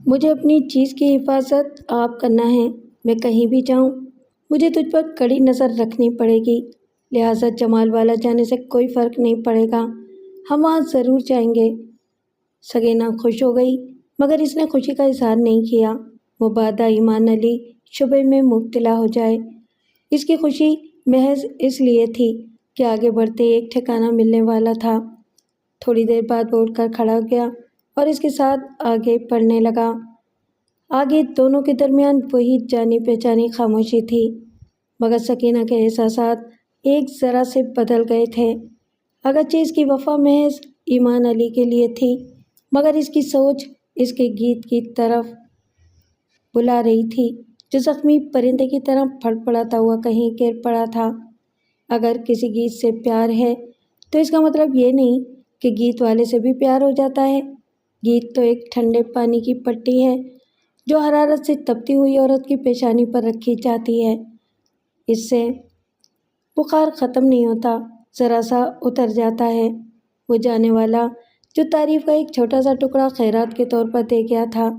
مجھے اپنی چیز کی حفاظت آپ کرنا ہے۔ میں کہیں بھی جاؤں مجھے تجھ پر کڑی نظر رکھنی پڑے گی، لہٰذا جمال والا جانے سے کوئی فرق نہیں پڑے گا، ہم وہاں ضرور جائیں گے۔ سکینہ خوش ہو گئی، مگر اس نے خوشی کا اظہار نہیں کیا، مبادا ایمان علی شبہ میں مبتلا ہو جائے۔ اس کی خوشی محض اس لیے تھی کہ آگے بڑھتے ایک ٹھکانہ ملنے والا تھا۔ تھوڑی دیر بعد وہ اٹھ کر کھڑا ہو گیا اور اس کے ساتھ آگے پڑھنے لگا۔ آگے دونوں کے درمیان وہی جانی پہچانی خاموشی تھی، مگر سکینہ کے احساسات ایک ذرا سے بدل گئے تھے۔ اگرچہ اس کی وفا محض ایمان علی کے لیے تھی، مگر اس کی سوچ اس کے گیت کی طرف بلا رہی تھی، جو زخمی پرندے کی طرح پھڑپڑاتا ہوا کہیں گر پڑا تھا۔ اگر کسی گیت سے پیار ہے تو اس کا مطلب یہ نہیں کہ گیت والے سے بھی پیار ہو جاتا ہے۔ گیت تو ایک ٹھنڈے پانی کی پٹی ہے جو حرارت سے تپتی ہوئی عورت کی پیشانی پر رکھی جاتی ہے۔ اس سے بخار ختم نہیں ہوتا، ذرا سا اتر جاتا ہے۔ وہ جانے والا جو تعریف کا ایک چھوٹا سا ٹکڑا خیرات کے طور پر دے گیا تھا،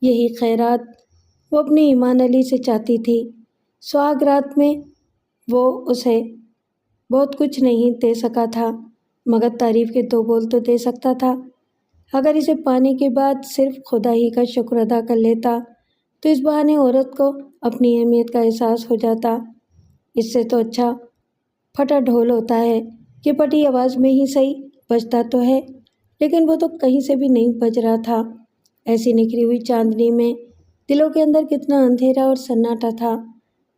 یہی خیرات وہ اپنے ایمان علی سے چاہتی تھی۔ سہاگ رات میں وہ اسے بہت کچھ نہیں دے سکا تھا، مگر تعریف کے دو بول تو دے سکتا تھا۔ اگر اسے پانے کے بعد صرف خدا ہی کا شکر ادا کر لیتا تو اس بہانے عورت کو اپنی اہمیت کا احساس ہو جاتا۔ اس سے تو اچھا پھٹا ڈھول ہوتا ہے کہ پھٹی آواز میں ہی صحیح، بجتا تو ہے لیکن وہ تو کہیں سے بھی نہیں بج رہا تھا۔ ایسی نکھری ہوئی چاندنی میں دلوں کے اندر کتنا اندھیرا اور سناٹا تھا،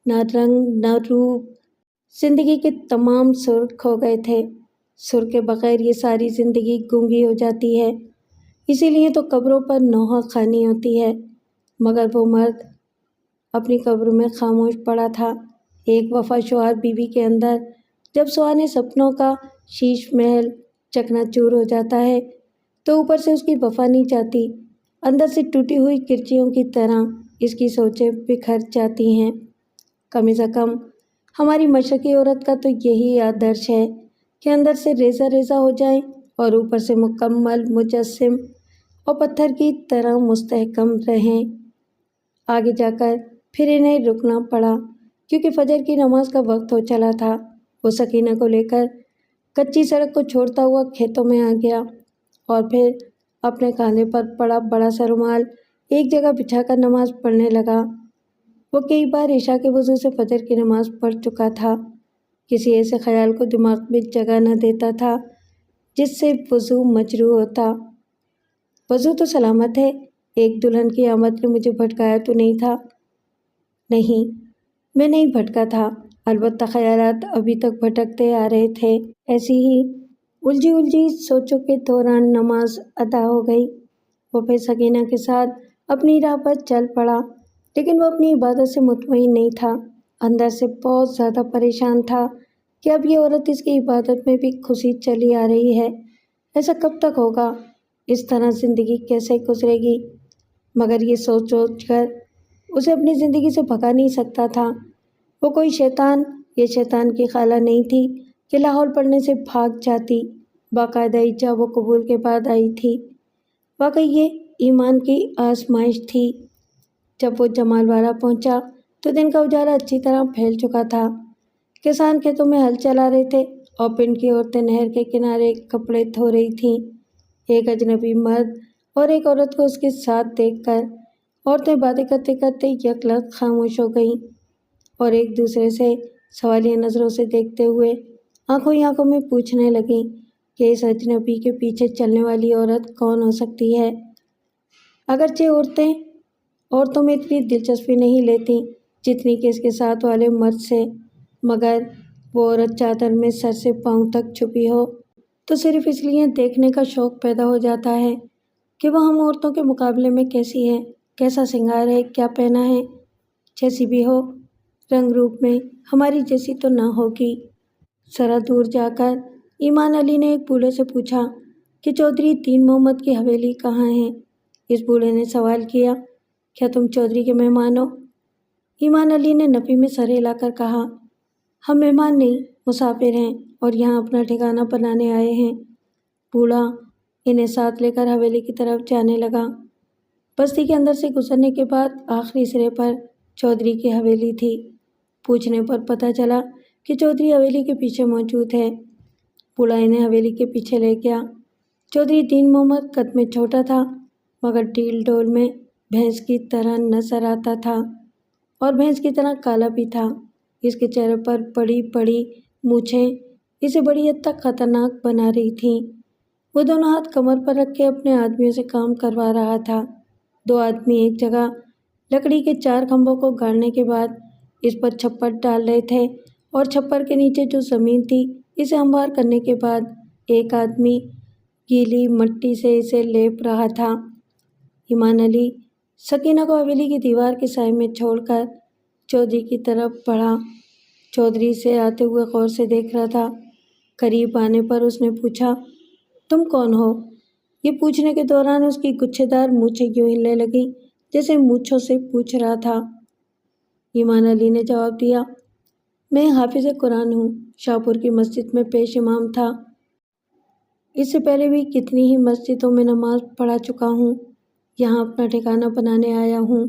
نہ رنگ نہ روپ، زندگی کے تمام سر کھو گئے تھے۔ سر کے بغیر یہ ساری زندگی گونگی ہو جاتی ہے، اسی لیے تو قبروں پر نوحہ خوانی ہوتی ہے۔ مگر وہ مرد اپنی قبر میں خاموش پڑا تھا۔ ایک وفا شعار بیوی کے اندر جب سہانے سپنوں کا شیش محل چکنا چور ہو جاتا ہے تو اوپر سے اس کی وفا نہیں چاہتی، اندر سے ٹوٹی ہوئی کرچیوں کی طرح اس کی سوچیں بکھر جاتی ہیں۔ کم از کم ہماری مشرقی عورت کا تو یہی آدرش ہے کہ اندر سے ریزہ ریزہ ہو جائیں اور اوپر سے مکمل مجسم اور پتھر کی طرح مستحکم رہیں۔ آگے جا کر پھر انہیں رکنا پڑا کیونکہ فجر کی نماز کا وقت ہو چلا تھا۔ وہ سکینہ کو لے کر کچی سڑک کو چھوڑتا ہوا کھیتوں میں آ گیا اور پھر اپنے کاندھے پر پڑا بڑا سا رومال ایک جگہ بچھا کر نماز پڑھنے لگا۔ وہ کئی بار عشاء کے وضو سے فجر کی نماز پڑھ چکا تھا، کسی ایسے خیال کو دماغ میں جگہ نہ دیتا تھا جس سے وضو مجروح ہوتا۔ وضو تو سلامت ہے، ایک دلہن کی آمد نے مجھے بھٹکایا تو نہیں تھا؟ نہیں، میں نہیں بھٹکا تھا، البتہ خیالات ابھی تک بھٹکتے آ رہے تھے۔ ایسی ہی الجھی سوچوں کے دوران نماز ادا ہو گئی۔ وہ پھر سکینہ کے ساتھ اپنی راہ پر چل پڑا، لیکن وہ اپنی عبادت سے مطمئن نہیں تھا، اندر سے بہت زیادہ پریشان تھا کہ اب یہ عورت اس کی عبادت میں بھی خوشی چلی آ رہی ہے۔ ایسا کب تک ہوگا؟ اس طرح زندگی کیسے گزرے گی؟ مگر یہ سوچ کر اسے اپنی زندگی سے بھگا نہیں سکتا تھا۔ وہ کوئی شیطان یا شیطان کی خالہ نہیں تھی کہ لاہور پڑھنے سے بھاگ جاتی، باقاعدہ ایجاب و قبول کے بعد آئی تھی۔ واقعی یہ ایمان کی آزمائش تھی۔ جب وہ جمال والا پہنچا تو دن کا اجالا اچھی طرح پھیل چکا تھا۔ کسان کھیتوں میں ہل چلا رہے تھے اور پنڈ کی عورتیں نہر کے کنارے کپڑے دھو رہی تھیں۔ ایک اجنبی مرد اور ایک عورت کو اس کے ساتھ دیکھ کر عورتیں باتیں کرتے کرتے یک لخت خاموش ہو گئیں اور ایک دوسرے سے سوالیہ نظروں سے دیکھتے ہوئے آنکھوں ہی آنکھوں میں پوچھنے لگیں کہ اس اجنبی کے پیچھے چلنے والی عورت کون ہو سکتی ہے۔ اگرچہ عورتوں میں اتنی دلچسپی نہیں لیتی جتنی کہ اس کے ساتھ والے مرد سے، مگر وہ عورت چادر میں سر سے پاؤں تک چھپی ہو تو صرف اس لیے دیکھنے کا شوق پیدا ہو جاتا ہے کہ وہ ہم عورتوں کے مقابلے میں کیسی ہے، کیسا سنگار ہے، کیا پہنا ہے۔ جیسی بھی ہو، رنگ روپ میں ہماری جیسی تو نہ ہوگی۔ ذرا دور جا کر ایمان علی نے ایک بوڑھے سے پوچھا کہ چودھری دین محمد کی حویلی کہاں ہے؟ اس بوڑھے نے سوال کیا، کیا تم چودھری کے مہمان ہو؟ ایمان علی نے نفی میں سر ہلا کر کہا، ہم مہمان نہیں، مسافر ہیں اور یہاں اپنا ٹھکانہ بنانے آئے ہیں۔ بوڑھا انہیں ساتھ لے کر حویلی کی طرف جانے لگا۔ بستی کے اندر سے گزرنے کے بعد آخری سرے پر چودھری کی حویلی تھی۔ پوچھنے پر پتہ چلا کہ چودھری حویلی کے پیچھے موجود ہے۔ بوڑھا انہیں حویلی کے پیچھے لے گیا۔ چودھری دین محمد قد میں چھوٹا تھا مگر ڈیل ڈول میں بھینس کی طرح نظر آتا تھا اور بھینس کی طرح کالا بھی تھا۔ اس کے چہرے پر بڑی بڑی مونچھیں اسے بڑی حد تک خطرناک بنا رہی تھیں۔ وہ دونوں ہاتھ کمر پر رکھ کے اپنے آدمیوں سے کام کروا رہا تھا۔ دو آدمی ایک جگہ لکڑی کے 4 کھمبوں کو گاڑنے کے بعد اس پر چھپر ڈال رہے تھے اور چھپر کے نیچے جو زمین تھی اسے ہموار کرنے کے بعد ایک آدمی گیلی مٹی سے اسے لیپ رہا تھا۔ ایمان علی سکینہ کو حویلی کی دیوار کے سائے میں چھوڑ کر چودھری کی طرف بڑھا۔ چودھری سے آتے ہوئے غور سے دیکھ رہا تھا۔ قریب آنے پر اس نے پوچھا، تم کون ہو؟ یہ پوچھنے کے دوران اس کی گچھے دار مونچھیں یوں ہلنے لگیں جیسے مونچھوں سے پوچھ رہا تھا۔ ایمان علی نے جواب دیا، میں حافظ قرآن ہوں، شاہپور کی مسجد میں پیش امام تھا۔ اس سے پہلے بھی کتنی ہی مسجدوں میں نماز پڑھا چکا ہوں، یہاں اپنا ٹھکانہ بنانے آیا ہوں۔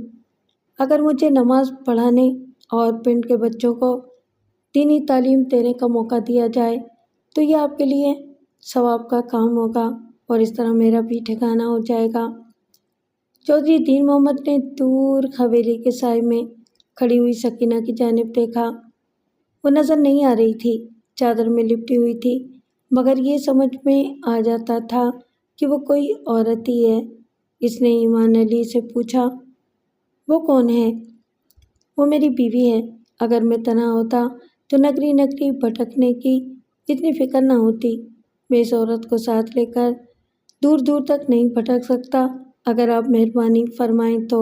اگر مجھے نماز پڑھانے اور پنڈ کے بچوں کو دینی تعلیم دینے کا موقع دیا جائے تو یہ آپ کے لیے ثواب کا کام ہوگا اور اس طرح میرا بھی ٹھکانہ ہو جائے گا۔ چودھری دین محمد نے دور حویلی کے سائے میں کھڑی ہوئی سکینہ کی جانب دیکھا۔ وہ نظر نہیں آ رہی تھی، چادر میں لپٹی ہوئی تھی، مگر یہ سمجھ میں آ جاتا تھا کہ وہ کوئی عورت ہی ہے۔ اس نے ایمان علی سے پوچھا، وہ کون ہے؟ وہ میری بیوی ہے۔ اگر میں تنہا ہوتا تو نگری نگری بھٹکنے کی اتنی فکر نہ ہوتی۔ میں اس عورت کو ساتھ لے کر دور دور تک نہیں بھٹک سکتا، اگر آپ مہربانی فرمائیں تو۔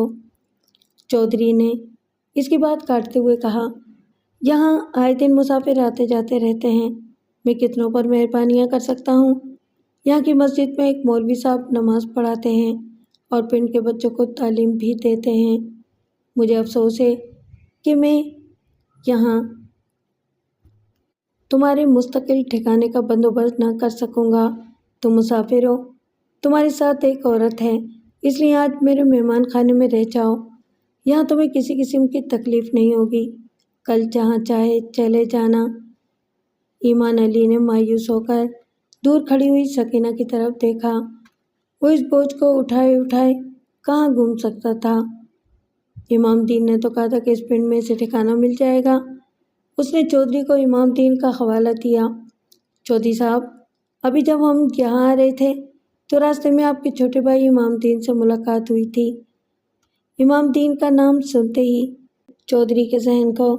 چودھری نے اس کی بات کاٹتے ہوئے کہا، یہاں آئے دن مسافر آتے جاتے رہتے ہیں، میں کتنوں پر مہربانیاں کر سکتا ہوں؟ یہاں کی مسجد میں ایک مولوی صاحب نماز پڑھاتے ہیں اور پنڈ کے بچوں کو تعلیم بھی دیتے ہیں۔ مجھے افسوس ہے کہ میں یہاں تمہارے مستقل ٹھکانے کا بندوبست نہ کر سکوں گا۔ تم مسافر ہو، تمہارے ساتھ ایک عورت ہے، اس لیے آج میرے مہمان خانے میں رہ جاؤ۔ یہاں تمہیں کسی قسم کی تکلیف نہیں ہوگی، کل جہاں چاہے چلے جانا۔ ایمان علی نے مایوس ہو کر دور کھڑی ہوئی سکینہ کی طرف دیکھا۔ وہ اس بوجھ کو اٹھائے اٹھائے کہاں گھوم سکتا تھا؟ امام دین نے تو کہا تھا کہ اس پنڈ میں اسے ٹھکانہ مل جائے گا۔ اس نے چودھری کو امام دین کا حوالہ دیا۔ چودھری صاحب، ابھی جب ہم یہاں آ رہے تھے تو راستے میں آپ کے چھوٹے بھائی امام دین سے ملاقات ہوئی تھی۔ امام دین کا نام سنتے ہی چودھری کے ذہن کو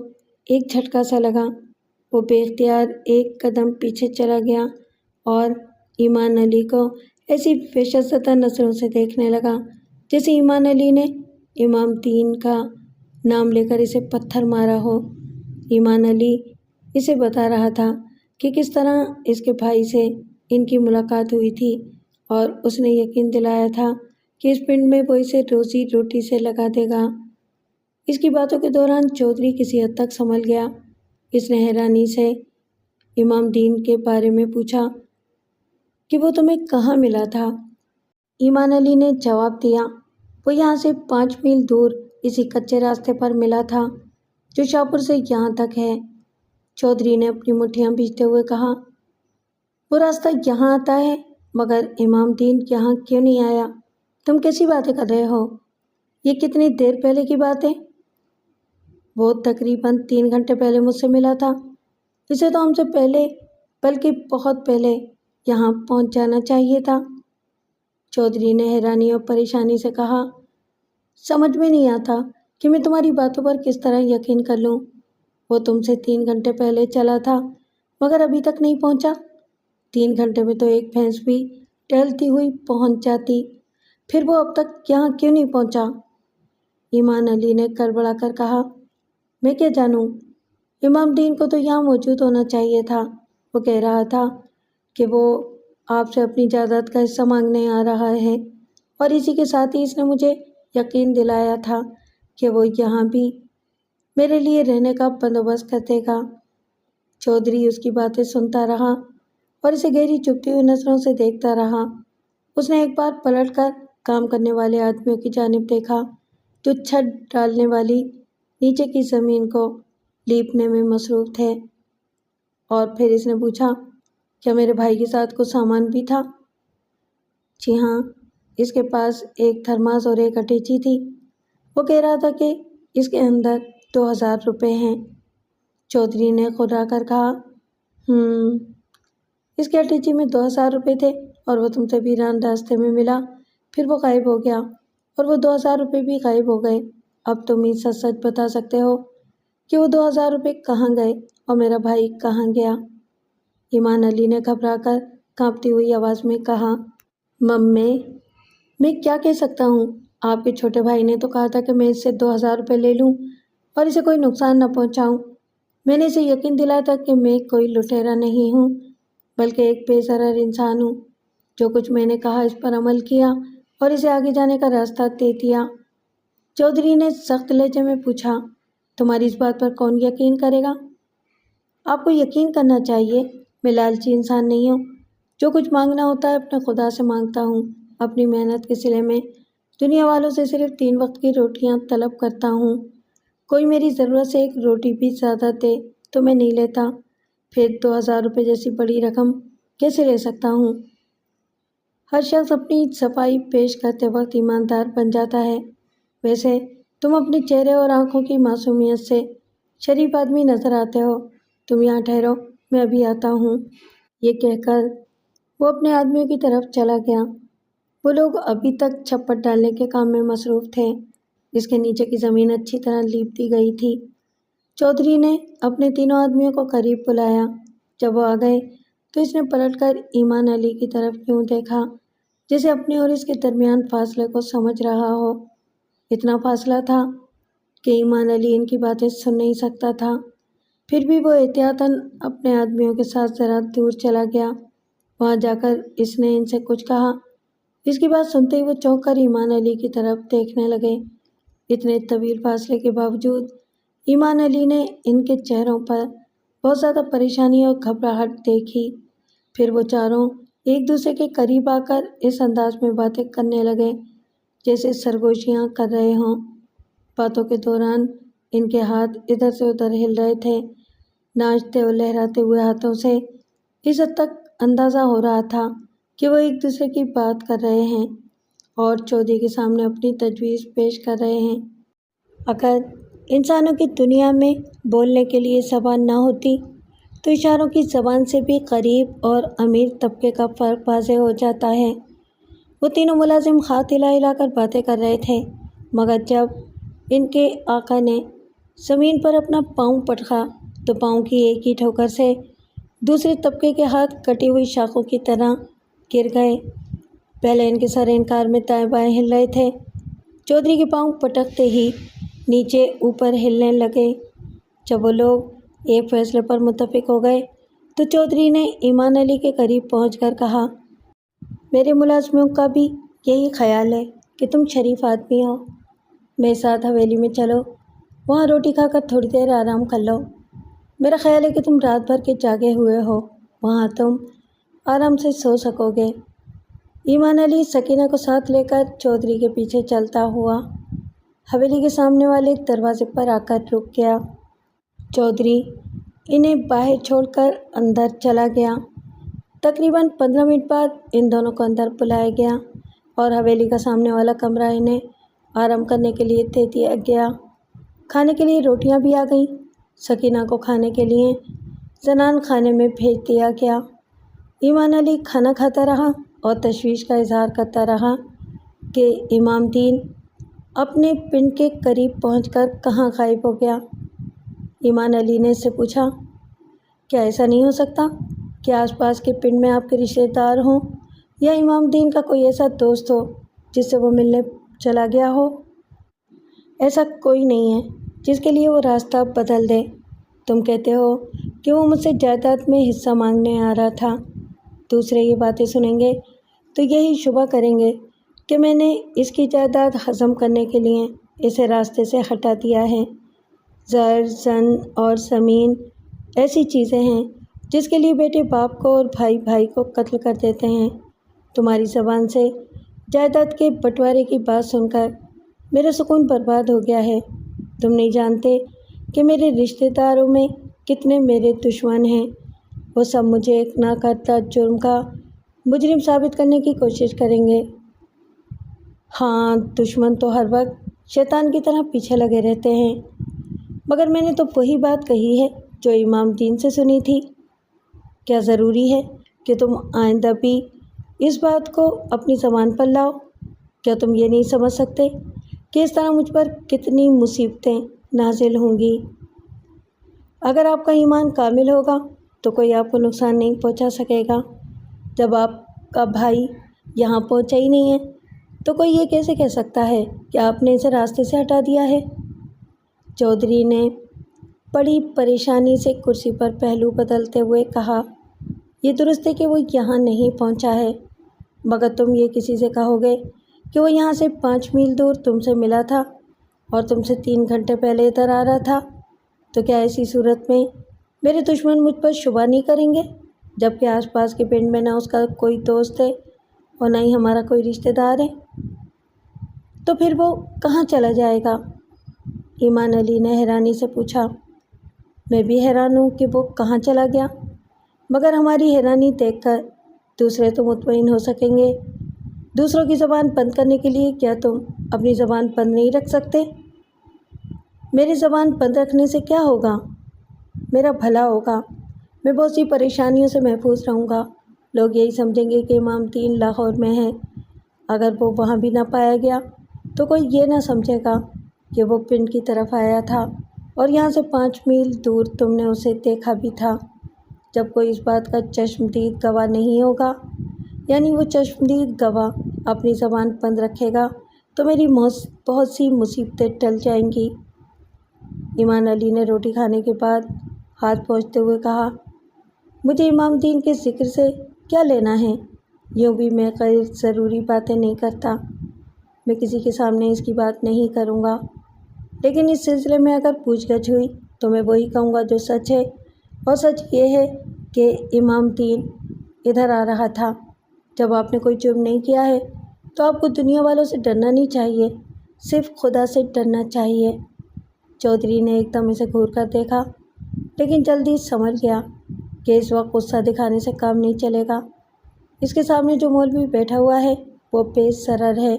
ایک جھٹکا سا لگا۔ وہ بے اختیار ایک قدم پیچھے چلا گیا اور ایمان علی کو ایسی وحشت زدہ نظروں سے دیکھنے لگا جیسے ایمان علی نے امام دین کا نام لے کر اسے پتھر مارا ہو۔ ایمان علی اسے بتا رہا تھا کہ کس طرح اس کے بھائی سے ان کی ملاقات ہوئی تھی اور اس نے یقین دلایا تھا کہ اس پنڈ میں وہ اسے روزی روٹی سے لگا دے گا۔ اس کی باتوں کے دوران چودھری کسی حد تک سنبھل گیا۔ اس نے حیرانی سے امام دین کے بارے میں پوچھا کہ وہ تمہیں کہاں ملا تھا؟ ایمان علی نے جواب دیا، وہ یہاں سے 5 میل دور اسی کچے راستے پر ملا تھا جو شاہپور سے یہاں تک ہے۔ چودھری نے اپنی مٹھیاں بھیجتے ہوئے کہا، وہ راستہ یہاں آتا ہے مگر امام دین یہاں کیوں نہیں آیا؟ تم کیسی باتیں کر رہے ہو؟ یہ کتنی دیر پہلے کی بات ہے؟ وہ تقریباً 3 گھنٹے پہلے مجھ سے ملا تھا۔ اسے تو ہم سے پہلے بلکہ بہت پہلے یہاں پہنچ جانا چاہیے تھا۔ چودھری نے حیرانی اور پریشانی سے کہا، سمجھ میں نہیں آتا کہ میں تمہاری باتوں پر کس طرح یقین کر لوں۔ وہ تم سے 3 گھنٹے پہلے چلا تھا مگر ابھی تک نہیں پہنچا۔ 3 گھنٹے میں تو ایک بھینس بھی ٹہلتی ہوئی پہنچ جاتی، پھر وہ اب تک یہاں کیوں نہیں پہنچا؟ ایمان علی نے کڑبڑا کر کہا، میں کیا جانوں، امام دین کو تو یہاں موجود ہونا چاہیے تھا۔ وہ کہہ رہا تھا کہ وہ آپ سے اپنی جائیداد کا حصہ مانگنے آ رہا ہے اور اسی کے ساتھ ہی اس نے مجھے یقین دلایا تھا کہ وہ یہاں بھی میرے لیے رہنے کا بندوبست کر دے گا۔ چودھری اس کی باتیں سنتا رہا اور اسے گہری چبھتی ہوئی نظروں سے دیکھتا رہا۔ اس نے ایک بار پلٹ کر کام کرنے والے آدمیوں کی جانب دیکھا جو چھت ڈالنے والی نیچے کی زمین کو لیپنے میں مصروف تھے، اور پھر اس نے پوچھا، کیا میرے بھائی کے ساتھ کچھ سامان بھی تھا؟ جی ہاں، اس کے پاس ایک تھرماس اور ایک اٹیچی تھی۔ وہ کہہ رہا تھا کہ اس کے اندر 2000 روپے ہیں۔ چودھری نے خرا کر کہا، اس کے اٹیچی میں 2000 روپے تھے اور وہ تم سے ویران راستے میں ملا، پھر وہ غائب ہو گیا اور وہ 2000 روپے بھی غائب ہو گئے۔ اب تم ہی سچ سچ بتا سکتے ہو کہ وہ 2000 روپے کہاں گئے اور میرا بھائی کہاں گیا؟ ایمان علی نے گھبرا کر کانپتی ہوئی آواز میں کہا، ممی، میں کیا کہہ سکتا ہوں؟ آپ کے چھوٹے بھائی نے تو کہا تھا کہ میں اس سے 2000 روپے لے لوں اور اسے کوئی نقصان نہ پہنچاؤں۔ میں نے اسے یقین دلایا تھا کہ میں کوئی لٹیرا نہیں ہوں بلکہ ایک بے ضرر انسان ہوں۔ جو کچھ میں نے کہا اس پر عمل کیا اور اسے آگے جانے کا راستہ دے دیا۔ چودھری نے سخت لہجے میں پوچھا، تمہاری اس بات پر کون یقین کرے گا؟ آپ کو یقین کرنا چاہیے، میں لالچی انسان نہیں ہوں۔ جو کچھ مانگنا ہوتا ہے اپنے خدا سے مانگتا ہوں۔ اپنی محنت کے صلے میں دنیا والوں سے صرف 3 وقت کی روٹیاں طلب کرتا ہوں۔ کوئی میری ضرورت سے ایک روٹی بھی زیادہ دے تو میں نہیں لیتا، پھر 2000 روپے جیسی بڑی رقم کیسے لے سکتا ہوں؟ ہر شخص اپنی صفائی پیش کرتے وقت ایماندار بن جاتا ہے۔ ویسے تم اپنے چہرے اور آنکھوں کی معصومیت سے شریف آدمی نظر آتے ہو۔ تم یہاں ٹھہرو، میں ابھی آتا ہوں۔ یہ کہہ کر وہ اپنے آدمیوں کی طرف چلا گیا۔ وہ لوگ ابھی تک چھپر ڈالنے کے کام میں مصروف تھے۔ اس کے نیچے کی زمین اچھی طرح لیپ دی گئی تھی۔ چودھری نے اپنے تینوں آدمیوں کو قریب بلایا۔ جب وہ آ گئے تو اس نے پلٹ کر ایمان علی کی طرف یوں دیکھا جیسے اپنے اور اس کے درمیان فاصلے کو سمجھ رہا ہو۔ اتنا فاصلہ تھا کہ ایمان علی ان کی باتیں سن نہیں سکتا تھا۔ پھر بھی وہ احتیاطاً اپنے آدمیوں کے ساتھ ذرا دور چلا گیا۔ وہاں جا کر اس نے ان سے کچھ کہا۔ اس کی بات سنتے ہی وہ چونک کر ایمان علی کی طرف دیکھنے لگے۔ اتنے طویل فاصلے کے باوجود ایمان علی نے ان کے چہروں پر بہت زیادہ پریشانی اور گھبراہٹ دیکھی۔ پھر وہ چاروں ایک دوسرے کے قریب آ کر اس انداز میں باتیں کرنے لگے جیسے سرگوشیاں کر رہے ہوں۔ باتوں کے دوران ان کے ہاتھ ادھر سے ادھر ہل رہے تھے۔ ناچتے اور لہراتے ہوئے ہاتھوں سے اس حد تک اندازہ ہو رہا تھا کہ وہ ایک دوسرے کی بات کر رہے ہیں اور چودھری کے سامنے اپنی تجویز پیش کر رہے ہیں۔ اگر انسانوں کی دنیا میں بولنے کے لیے زبان نہ ہوتی تو اشاروں کی زبان سے بھی غریب اور امیر طبقے کا فرق واضح ہو جاتا ہے۔ وہ تینوں ملازم ہاتھ ہلا ہلا کر باتیں کر رہے تھے، مگر جب ان کے آقا نے زمین پر اپنا پاؤں پٹکا تو پاؤں کی ایک ہی ٹھوکر سے دوسرے طبقے کے ہاتھ کٹی ہوئی شاخوں کی طرح گر گئے۔ پہلے ان کے سر انکار میں دائیں بائیں ہل رہے تھے، چودھری کے پاؤں پٹکتے ہی نیچے اوپر ہلنے لگے۔ جب وہ لوگ ایک فیصلے پر متفق ہو گئے تو چودھری نے ایمان علی کے قریب پہنچ کر کہا، میرے ملازموں کا بھی یہی خیال ہے کہ تم شریف آدمی ہو۔ میرے ساتھ حویلی میں چلو، وہاں روٹی کھا کر تھوڑی دیر آرام کر لو۔ میرا خیال ہے کہ تم رات بھر کے جاگے ہوئے ہو، وہاں تم آرام سے سو سکو گے۔ ایمان علی سکینہ کو ساتھ لے کر چودھری کے پیچھے چلتا ہوا حویلی کے سامنے والے دروازے پر آ کر رک گیا۔ چودھری انہیں باہر چھوڑ کر اندر چلا گیا۔ تقریباً 15 منٹ بعد ان دونوں کو اندر بلایا گیا اور حویلی کا سامنے والا کمرہ انہیں آرام کرنے کے لیے دے دیا گیا۔ کھانے کے لیے روٹیاں بھی آ گئیں۔ سکینہ کو کھانے کے لیے زنان خانے میں بھیج دیا گیا۔ ایمان علی کھانا کھاتا رہا اور تشویش کا اظہار کرتا رہا کہ امام دین اپنے پنڈ کے قریب پہنچ کر کہاں غائب ہو گیا۔ ایمان علی نے اس سے پوچھا، کیا ایسا نہیں ہو سکتا کہ آس پاس کے پنڈ میں آپ کے رشتہ دار ہوں یا امام دین کا کوئی ایسا دوست ہو جس سے وہ ملنے چلا گیا ہو؟ ایسا کوئی نہیں ہے جس کے لیے وہ راستہ بدل دے۔ تم کہتے ہو کہ وہ مجھ سے جائیداد میں حصہ مانگنے آ رہا تھا۔ دوسرے یہ باتیں سنیں گے تو یہی شبہ کریں گے کہ میں نے اس کی جائیداد ہضم کرنے کے لیے اسے راستے سے ہٹا دیا ہے۔ زر، زن اور زمین ایسی چیزیں ہیں جس کے لیے بیٹے باپ کو اور بھائی بھائی کو قتل کر دیتے ہیں۔ تمہاری زبان سے جائیداد کے بٹوارے کی بات سن کر میرا سکون برباد ہو گیا ہے۔ تم نہیں جانتے کہ میرے رشتہ داروں میں کتنے میرے دشمن ہیں۔ وہ سب مجھے ایک نہ کرتا جرم کا مجرم ثابت کرنے کی کوشش کریں گے۔ ہاں، دشمن تو ہر وقت شیطان کی طرح پیچھے لگے رہتے ہیں، مگر میں نے تو وہی بات کہی ہے جو امام دین سے سنی تھی۔ کیا ضروری ہے کہ تم آئندہ بھی اس بات کو اپنی زبان پر لاؤ؟ کیا تم یہ نہیں سمجھ سکتے کہ اس طرح مجھ پر کتنی مصیبتیں نازل ہوں گی؟ اگر آپ کا ایمان کامل ہوگا تو کوئی آپ کو نقصان نہیں پہنچا سکے گا۔ جب آپ کا بھائی یہاں پہنچا ہی نہیں ہے تو کوئی یہ کیسے کہہ سکتا ہے کہ آپ نے اسے راستے سے ہٹا دیا ہے؟ چودھری نے بڑی پریشانی سے کرسی پر پہلو بدلتے ہوئے کہا، یہ درست ہے کہ وہ یہاں نہیں پہنچا ہے، مگر تم یہ کسی سے کہو گے کہ وہ یہاں سے 5 میل دور تم سے ملا تھا اور تم سے 3 گھنٹے پہلے ادھر آ رہا تھا، تو کیا ایسی صورت میں میرے دشمن مجھ پر شبہ نہیں کریں گے؟ جبکہ آس پاس کے پنڈ میں نہ اس کا کوئی دوست ہے اور نہ ہی ہمارا کوئی رشتہ دار ہے، تو پھر وہ کہاں چلا جائے گا؟ ایمان علی نے حیرانی سے پوچھا۔ میں بھی حیران ہوں کہ وہ کہاں چلا گیا، مگر ہماری حیرانی دیکھ کر دوسرے تو مطمئن ہو سکیں گے۔ دوسروں کی زبان بند کرنے کے لیے کیا تم اپنی زبان بند نہیں رکھ سکتے؟ میری زبان بند رکھنے سے کیا ہوگا؟ میرا بھلا ہوگا، میں بہت سی پریشانیوں سے محفوظ رہوں گا۔ لوگ یہی سمجھیں گے کہ امام دین لاہور میں ہے۔ اگر وہ وہاں بھی نہ پایا گیا تو کوئی یہ نہ سمجھے گا کہ وہ پنڈ کی طرف آیا تھا اور یہاں سے 5 میل دور تم نے اسے دیکھا بھی تھا۔ جب کوئی اس بات کا چشمدید گواہ نہیں ہوگا، یعنی وہ چشمدید گواہ اپنی زبان بند رکھے گا، تو میری بہت سی مصیبتیں ٹل جائیں گی۔ ایمان علی نے روٹی کھانے کے بعد ہاتھ پوچھتے ہوئے کہا، مجھے امام دین کے ذکر سے کیا لینا ہے؟ یوں بھی میں غیر ضروری باتیں نہیں کرتا، میں کسی کے سامنے اس کی بات نہیں کروں گا، لیکن اس سلسلے میں اگر پوچھ گچھ ہوئی تو میں وہی کہوں گا جو سچ ہے، اور سچ یہ ہے کہ امام دین ادھر آ رہا تھا۔ جب آپ نے کوئی جرم نہیں کیا ہے تو آپ کو دنیا والوں سے ڈرنا نہیں چاہیے، صرف خدا سے ڈرنا چاہیے۔ چودھری نے ایک دم اسے گھور کر دیکھا، لیکن جلدی سمجھ گیا کہ اس وقت غصہ دکھانے سے کام نہیں چلے گا۔ اس کے سامنے جو مولوی بیٹھا ہوا ہے وہ بے ضرر ہے،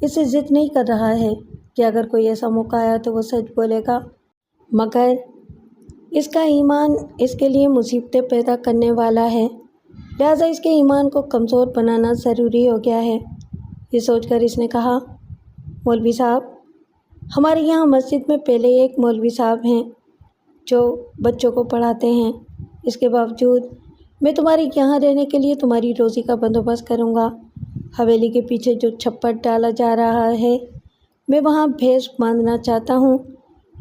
اس سے ضد نہیں کر رہا ہے کہ اگر کوئی ایسا موقع آیا تو وہ سچ بولے گا، مگر اس کا ایمان اس کے لیے مصیبتیں پیدا کرنے والا ہے، لہٰذا اس کے ایمان کو کمزور بنانا ضروری ہو گیا ہے۔ یہ سوچ کر اس نے کہا، مولوی صاحب، ہمارے یہاں مسجد میں پہلے ایک مولوی صاحب ہیں جو بچوں کو پڑھاتے ہیں، اس کے باوجود میں تمہارے یہاں رہنے کے لیے تمہاری روزی کا بندوبست کروں گا۔ حویلی کے پیچھے جو چھپر ڈالا جا رہا ہے، میں وہاں بھینس باندھنا چاہتا ہوں،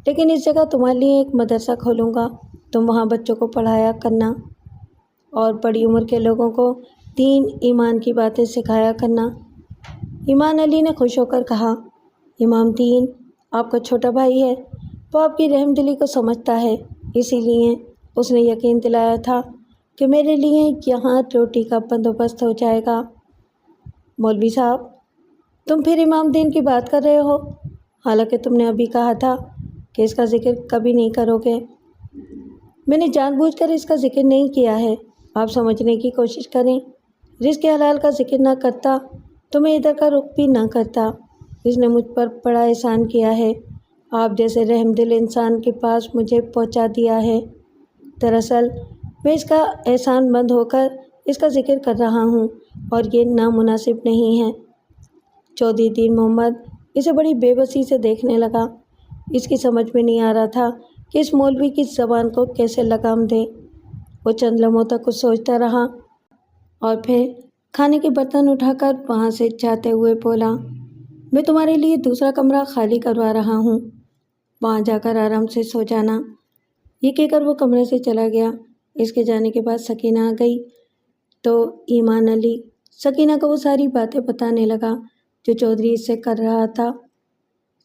لیکن اس جگہ تمہارے لیے ایک مدرسہ کھولوں گا، تم وہاں بچوں کو پڑھایا کرنا اور بڑی عمر کے لوگوں کو دین ایمان کی باتیں سکھایا کرنا۔ ایمان علی نے خوش ہو کر کہا، امام دین آپ کا چھوٹا بھائی ہے، وہ آپ کی رحم دلی کو سمجھتا ہے، اسی لیے اس نے یقین دلایا تھا کہ میرے لیے یہاں روٹی کا بندوبست ہو جائے گا۔ مولوی صاحب، تم پھر امام دین کی بات کر رہے ہو، حالانکہ تم نے ابھی کہا تھا کہ اس کا ذکر کبھی نہیں کرو گے۔ میں نے جان بوجھ کر اس کا ذکر نہیں کیا ہے، آپ سمجھنے کی کوشش کریں۔ رزق حلال کا ذکر نہ کرتا تو میں ادھر کا رخ بھی نہ کرتا۔ اس نے مجھ پر بڑا احسان کیا ہے، آپ جیسے رحم دل انسان کے پاس مجھے پہنچا دیا ہے۔ دراصل میں اس کا احسان مند ہو کر اس کا ذکر کر رہا ہوں اور یہ نامناسب نہیں ہے۔ چودھری دین محمد اسے بڑی بے بسی سے دیکھنے لگا۔ اس کی سمجھ میں نہیں آ رہا تھا کہ اس مولوی کی زبان کو کیسے لگام دے۔ وہ چند لمحوں تک کچھ سوچتا رہا اور پھر کھانے کے برتن اٹھا کر وہاں سے جاتے ہوئے بولا، میں تمہارے لیے دوسرا کمرہ خالی کروا رہا ہوں، وہاں جا کر آرام سے سو جانا۔ یہ کہہ کر وہ کمرے سے چلا گیا۔ اس کے جانے کے بعد سکینہ آ گئی تو ایمان علی سکینہ کو وہ ساری باتیں بتانے لگا جو چودھری اس سے کر رہا تھا۔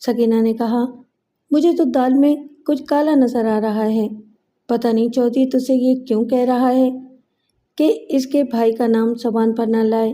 سکینہ نے کہا، مجھے تو دال میں کچھ کالا نظر آ رہا ہے، پتہ نہیں چودھری تجھ سے یہ کیوں کہہ رہا ہے کہ اس کے بھائی کا نام زبان پر نہ لائے۔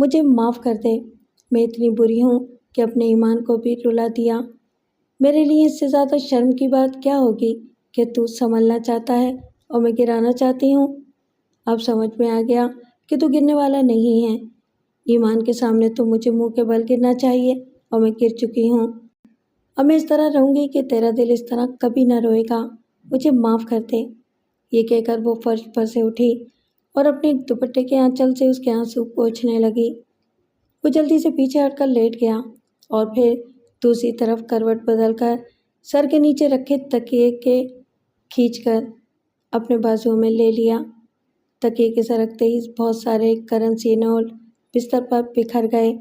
مجھے معاف کر دے، میں اتنی بری ہوں کہ اپنے ایمان کو بھی رلا دیا۔ میرے لیے اس سے زیادہ شرم کی بات کیا ہوگی کہ تو سنبھلنا چاہتا ہے اور میں گرانا چاہتی ہوں۔ اب سمجھ میں آ گیا کہ تو گرنے والا نہیں ہے۔ ایمان کے سامنے تو مجھے منہ کے بل گرنا چاہیے اور میں گر چکی ہوں۔ اب میں اس طرح رہوں گی کہ تیرا دل اس طرح کبھی نہ روئے گا، مجھے معاف کر دے۔ یہ کہہ کر وہ فرش پر سے اٹھی اور اپنے دوپٹے کے آنچل سے اس کے آنسو پوچھنے لگی۔ وہ جلدی سے پیچھے ہٹ کر لیٹ گیا اور پھر دوسری طرف کروٹ بدل کر سر کے نیچے رکھے تکیے کے کھینچ کر اپنے بازوؤں میں لے لیا۔ تکیے کے سرکتے ہی بہت سارے کرنسی نوٹ بستر پر بکھر گئے۔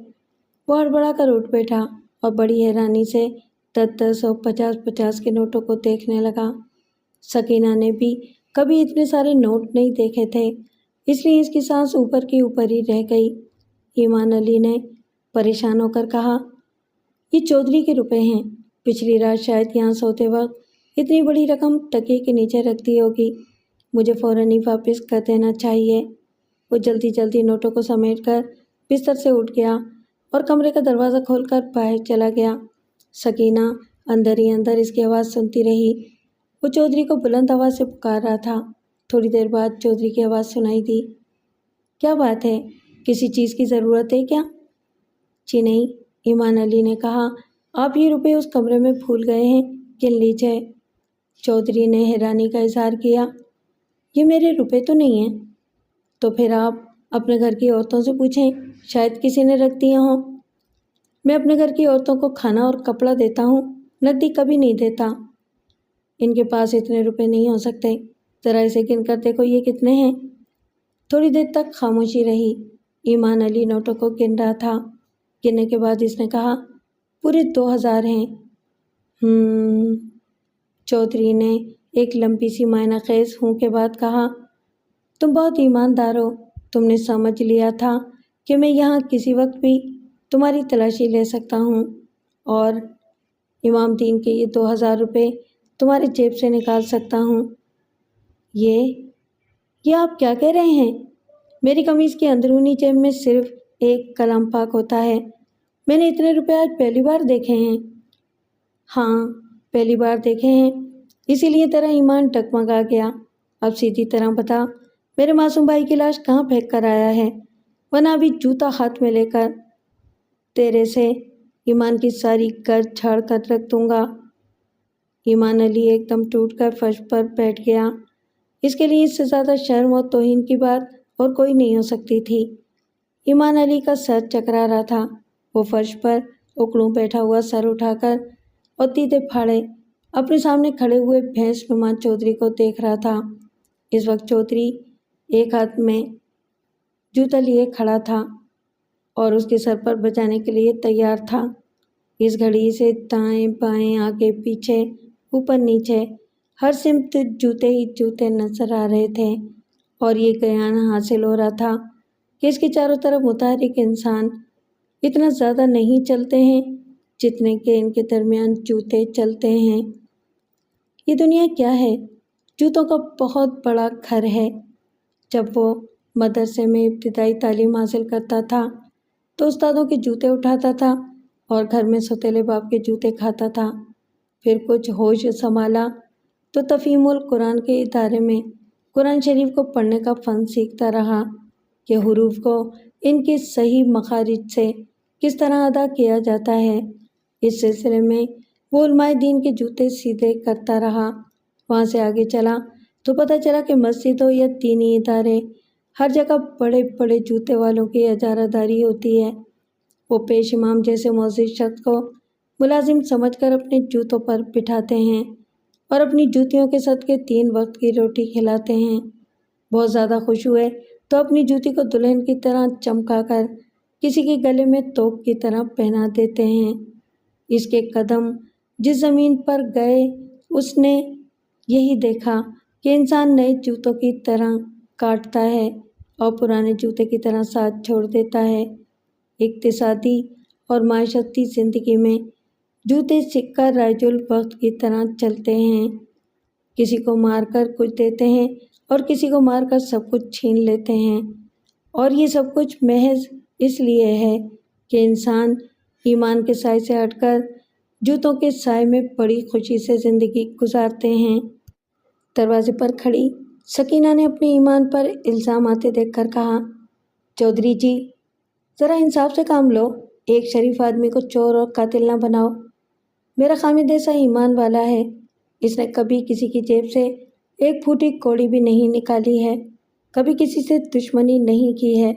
وہ ہڑبڑا کر اٹھ بیٹھا اور بڑی حیرانی سے 10-10 اور 50-50 کے نوٹوں کو دیکھنے لگا۔ سکینہ نے بھی کبھی اتنے سارے نوٹ نہیں دیکھے تھے، اس لیے اس کی سانس اوپر کی اوپر ہی رہ گئی۔ ایمان علی نے پریشان ہو کر کہا، یہ چودھری کے روپے ہیں، پچھلی رات شاید یہاں سوتے وقت اتنی بڑی رقم تکیے کے نیچے رکھ دی ہوگی، مجھے فوراً ہی واپس کر دینا چاہیے۔ وہ جلدی جلدی نوٹوں کو سمیٹ کر بستر سے اٹھ گیا اور کمرے کا دروازہ کھول کر باہر چلا گیا۔ سکینہ اندر ہی اندر اس کی آواز سنتی رہی۔ وہ چودھری کو بلند آواز سے پکار رہا تھا۔ تھوڑی دیر بعد چودھری کی آواز سنائی دی، کیا بات ہے، کسی چیز کی ضرورت ہے کیا؟ جی نہیں، ایمان علی نے کہا، آپ یہ روپے اس کمرے میں بھول گئے ہیں، گن لیجئے۔ چودھری نے حیرانی کا اظہار کیا، یہ میرے روپے تو نہیں ہیں۔ تو پھر آپ اپنے گھر کی عورتوں سے پوچھیں، شاید کسی نے رکھ دیے ہوں۔ میں اپنے گھر کی عورتوں کو کھانا اور کپڑا دیتا ہوں، نقدی کبھی نہیں دیتا۔ ان کے پاس اتنے روپے نہیں ہو سکتے، ذرا اسے گن کر دیکھو یہ کتنے ہیں۔ تھوڑی دیر تک خاموشی رہی۔ ایمان علی نوٹوں کو گن رہا تھا۔ گننے کے بعد اس نے کہا، پورے 2000 ہیں۔ چودھری نے ایک لمبی سی معنی خیز ہوں کے بعد کہا، تم بہت ایماندار ہو، تم نے سمجھ لیا تھا کہ میں یہاں کسی وقت بھی تمہاری تلاشی لے سکتا ہوں اور امام دین کے یہ 2000 روپے تمہارے جیب سے نکال سکتا ہوں۔ یہ آپ کیا کہہ رہے ہیں؟ میری قمیض کی اندرونی جیب میں صرف ایک کلام پاک ہوتا ہے۔ میں نے اتنے روپے آج پہلی بار دیکھے ہیں۔ ہاں، پہلی بار دیکھے ہیں، اسی لیے تیرا ایمان ڈگمگا گیا۔ اب سیدھی طرح بتا، میرے معصوم بھائی کی لاش کہاں پھینک کر آیا ہے، ورنہ ابھی جوتا ہاتھ میں لے کر تیرے سے ایمان کی ساری گرد جھاڑ کر رکھ دوں گا۔ ایمان علی ایک دم ٹوٹ کر فرش پر بیٹھ گیا۔ اس کے لیے اس سے زیادہ شرم اور توہین کی بات اور کوئی نہیں ہو سکتی تھی۔ ایمان علی کا سر چکرا رہا تھا۔ وہ فرش پر اکڑوں بیٹھا ہوا سر اٹھا کر اور دیدے پھاڑے اپنے سامنے کھڑے ہوئے بھینس نما چودھری کو دیکھ رہا تھا۔ اس وقت چودھری ایک ہاتھ میں جوتا لیے کھڑا تھا اور اس کے سر پر بجانے کے لیے تیار تھا۔ اس گھڑی سے دائیں بائیں آگے پیچھے اوپر نیچے ہر سمت جوتے ہی جوتے نظر آ رہے تھے اور یہ گیان حاصل ہو رہا تھا کہ اس کے چاروں طرف متحرک انسان اتنا زیادہ نہیں چلتے ہیں جتنے کہ ان کے درمیان جوتے چلتے ہیں۔ یہ دنیا کیا ہے؟ جوتوں کا بہت بڑا گھر ہے۔ جب وہ مدرسے میں ابتدائی تعلیم حاصل کرتا تھا تو استادوں کے جوتے اٹھاتا تھا اور گھر میں سوتیلے باپ کے جوتے کھاتا تھا۔ پھر کچھ ہوش سنبھالا تو تفہیم القرآن کے ادارے میں قرآن شریف کو پڑھنے کا فن سیکھتا رہا کہ حروف کو ان کے صحیح مخارج سے کس طرح ادا کیا جاتا ہے۔ اس سلسلے میں وہ علماء دین کے جوتے سیدھے کرتا رہا۔ وہاں سے آگے چلا تو پتہ چلا کہ مسجد ہو یا دینی ادارے، ہر جگہ بڑے بڑے جوتے والوں کی اجارہ داری ہوتی ہے۔ وہ پیش امام جیسے معزز شخص کو ملازم سمجھ کر اپنے جوتوں پر بٹھاتے ہیں اور اپنی جوتیوں کے صدقے 3 وقت کی روٹی کھلاتے ہیں۔ بہت زیادہ خوش ہوئے تو اپنی جوتی کو دلہن کی طرح چمکا کر کسی کے گلے میں توپ کی طرح پہنا دیتے ہیں۔ اس کے قدم جس زمین پر گئے اس نے یہی دیکھا کہ انسان نئے جوتوں کی طرح کاٹتا ہے اور پرانے جوتے کی طرح ساتھ چھوڑ دیتا ہے۔ اقتصادی اور معاشرتی زندگی میں جوتے سکہ رائج الوقت کی طرح چلتے ہیں، کسی کو مار کر کچھ دیتے ہیں اور کسی کو مار کر سب کچھ چھین لیتے ہیں، اور یہ سب کچھ محض اس لیے ہے کہ انسان ایمان کے سائے سے ہٹ کر جوتوں کے سائے میں بڑی خوشی سے زندگی گزارتے ہیں۔ دروازے پر کھڑی سکینہ نے اپنے ایمان پر الزام آتے دیکھ کر کہا، چودھری جی، ذرا انصاف سے کام لو، ایک شریف آدمی کو چور اور قاتل نہ بناؤ۔ میرا خامد ایسا ایمان والا ہے، اس نے کبھی کسی کی جیب سے ایک پھوٹی کوڑی بھی نہیں نکالی ہے، کبھی کسی سے دشمنی نہیں کی ہے،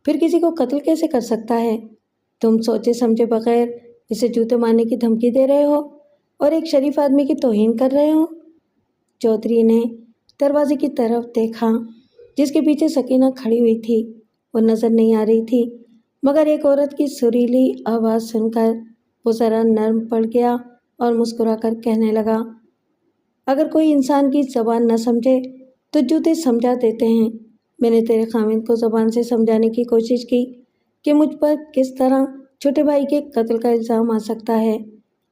پھر کسی کو قتل کیسے کر سکتا ہے؟ تم سوچے سمجھے بغیر اسے جوتے مارنے کی دھمکی دے رہے ہو اور ایک شریف آدمی کی توہین کر رہے ہو۔ چودھری نے دروازے کی طرف دیکھا جس کے پیچھے سکینہ کھڑی ہوئی تھی۔ وہ نظر نہیں آ رہی تھی، مگر ایک عورت کی سریلی آواز سن کر وہ ذرا نرم پڑ گیا اور مسکرا کر کہنے لگا، اگر کوئی انسان کی زبان نہ سمجھے تو جوتے سمجھا دیتے ہیں۔ میں نے تیرے خامد کو زبان سے سمجھانے کی کوشش کی کہ مجھ پر کس طرح چھوٹے بھائی کے قتل کا الزام آ سکتا ہے۔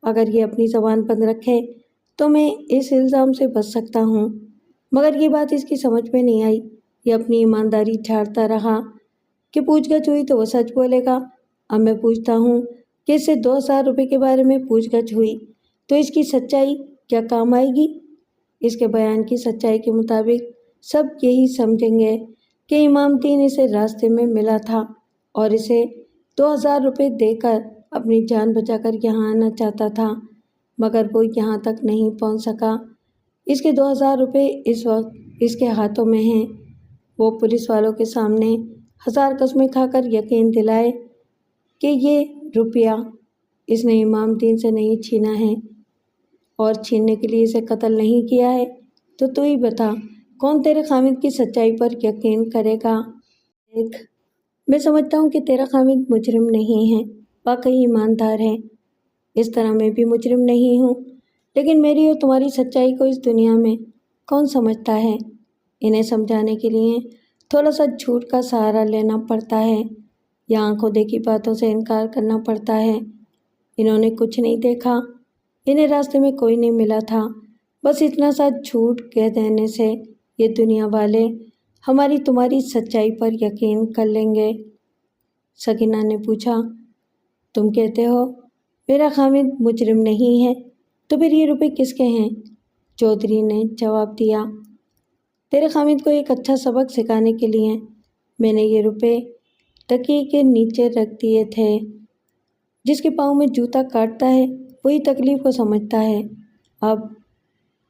اگر یہ اپنی زبان بند رکھے تو میں اس الزام سے بچ سکتا ہوں، مگر یہ بات اس کی سمجھ میں نہیں آئی۔ یہ اپنی ایمانداری جھاڑتا رہا کہ پوچھ گچھ ہوئی تو وہ سچ بولے گا۔ اب میں پوچھتا ہوں کہ اس سے 2000 روپے کے بارے میں پوچھ گچھ ہوئی تو اس کی سچائی کیا کام آئے گی؟ اس کے بیان کی سچائی کے مطابق سب یہی سمجھیں گے کہ امام دین اسے راستے میں ملا تھا اور اسے 2000 روپے دے کر اپنی جان بچا کر یہاں آنا چاہتا تھا، مگر وہ یہاں تک نہیں پہنچ سکا۔ اس کے 2000 روپے اس وقت اس کے ہاتھوں میں ہیں۔ وہ پولیس والوں کے سامنے 1000 قسمیں کھا کر یقین دلائے کہ یہ روپیہ اس نے امام دین سے نہیں چھینا ہے اور چھیننے کے لیے اسے قتل نہیں کیا ہے، تو ہی بتا کون تیرے خامد کی سچائی پر یقین کرے گا؟ دیکھ، میں سمجھتا ہوں کہ تیرا خامد مجرم نہیں ہے، واقعی ایماندار ہے، اس طرح میں بھی مجرم نہیں ہوں، لیکن میری اور تمہاری سچائی کو اس دنیا میں کون سمجھتا ہے؟ انہیں سمجھانے کے لیے تھوڑا سا جھوٹ کا سہارا لینا پڑتا ہے یا آنکھوں دیکھی باتوں سے انکار کرنا پڑتا ہے۔ انہوں نے کچھ نہیں دیکھا، انہیں راستے میں کوئی نہیں ملا تھا، بس اتنا سا جھوٹ کہہ دینے سے یہ دنیا والے ہماری تمہاری سچائی پر یقین کر لیں گے۔ سکینہ نے پوچھا، تم کہتے ہو میرا خامد مجرم نہیں ہے، تو پھر یہ روپے کس کے ہیں؟ چودھری نے جواب دیا، تیرے خامد کو ایک اچھا سبق سکھانے کے لیے میں نے یہ روپے تکیے کے نیچے رکھ دیے تھے۔ جس کے پاؤں میں جوتا کاٹتا ہے وہی تکلیف کو سمجھتا ہے۔ اب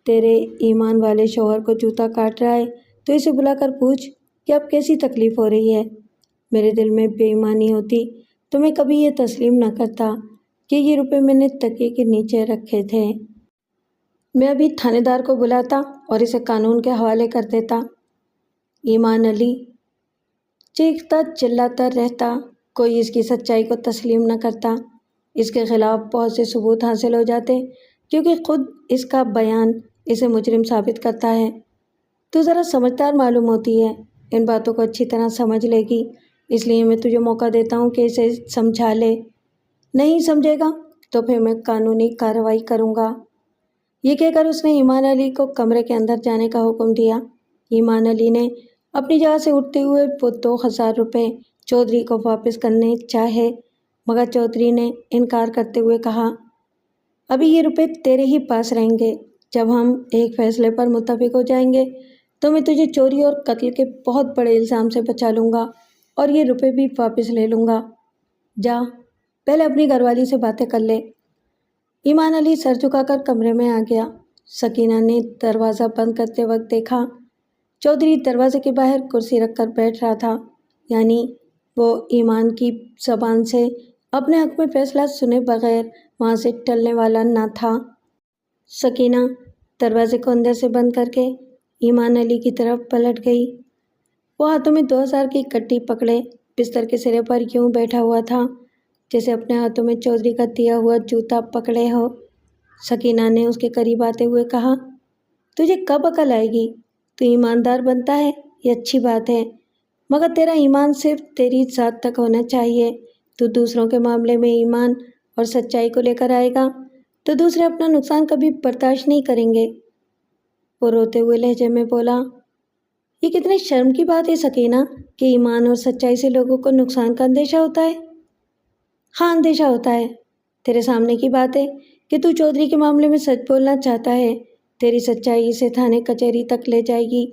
تیرے ایمان والے شوہر کو جوتا کاٹ رہا ہے تو اسے بلا کر پوچھ کہ اب کیسی تکلیف ہو رہی ہے۔ میرے دل میں بے ایمانی ہوتی تو میں کبھی یہ تسلیم نہ کرتا کہ یہ روپے میں نے تکیے کے نیچے رکھے تھے۔ میں ابھی تھانے دار کو بلاتا اور اسے قانون کے حوالے کر دیتا۔ ایمان علی چیختا چلاتا رہتا، کوئی اس کی سچائی کو تسلیم نہ کرتا۔ اس کے خلاف بہت سے ثبوت حاصل ہو جاتے کیونکہ خود اس کا بیان اسے مجرم ثابت کرتا ہے۔ تو ذرا سمجھدار معلوم ہوتی ہے، ان باتوں کو اچھی طرح سمجھ لے گی، اس لیے میں تجھے موقع دیتا ہوں کہ اسے سمجھا لے۔ نہیں سمجھے گا تو پھر میں قانونی کارروائی کروں گا۔ یہ کہہ کر اس نے ایمان علی کو کمرے کے اندر جانے کا حکم دیا۔ ایمان علی نے اپنی جگہ سے اٹھتے ہوئے وہ 2000 روپے چودھری کو واپس کرنے چاہے، مگر چودھری نے انکار کرتے ہوئے کہا، ابھی یہ روپے تیرے ہی پاس رہیں گے، جب ہم ایک فیصلے پر متفق ہو جائیں گے تو میں تجھے چوری اور قتل کے بہت بڑے الزام سے بچا لوں گا اور یہ روپے بھی واپس لے لوں گا۔ جا پہلے اپنی گھر والی سے باتیں کر لے۔ ایمان علی سر جھکا کر کمرے میں آ گیا۔ سکینہ نے دروازہ بند کرتے وقت دیکھا چودھری دروازے کے باہر کرسی رکھ کر بیٹھ رہا تھا، یعنی وہ ایمان کی زبان سے اپنے حق میں فیصلہ سنے بغیر وہاں سے ٹلنے والا نہ تھا۔ سکینہ دروازے کو اندر سے بند کر کے ایمان علی کی طرف پلٹ گئی۔ وہ ہاتھوں میں 2000 کی کٹی پکڑے بستر کے سرے پر یوں بیٹھا ہوا تھا جیسے اپنے ہاتھوں میں چودھری کا دیا ہوا جوتا پکڑے ہو۔ سکینہ نے اس کے قریب آتے ہوئے کہا، تجھے کب عقل آئے گی؟ تو ایماندار بنتا ہے، یہ اچھی بات ہے، مگر تیرا ایمان صرف تیری ذات تک ہونا چاہیے۔ تو دوسروں کے معاملے میں ایمان اور سچائی کو لے کر آئے گا تو دوسرے اپنا نقصان کبھی برداشت نہیں کریں گے۔ وہ روتے ہوئے لہجے میں بولا، یہ کتنے شرم کی بات ہے سکینہ کہ ایمان اور سچائی سے لوگوں کو نقصان کا اندیشہ ہوتا ہے۔ ہاں اندیشہ ہوتا ہے۔ تیرے سامنے کی بات ہے کہ تو چودھری کے معاملے میں سچ بولنا چاہتا ہے۔ تیری سچائی اسے تھانے کچہری تک لے جائے گی،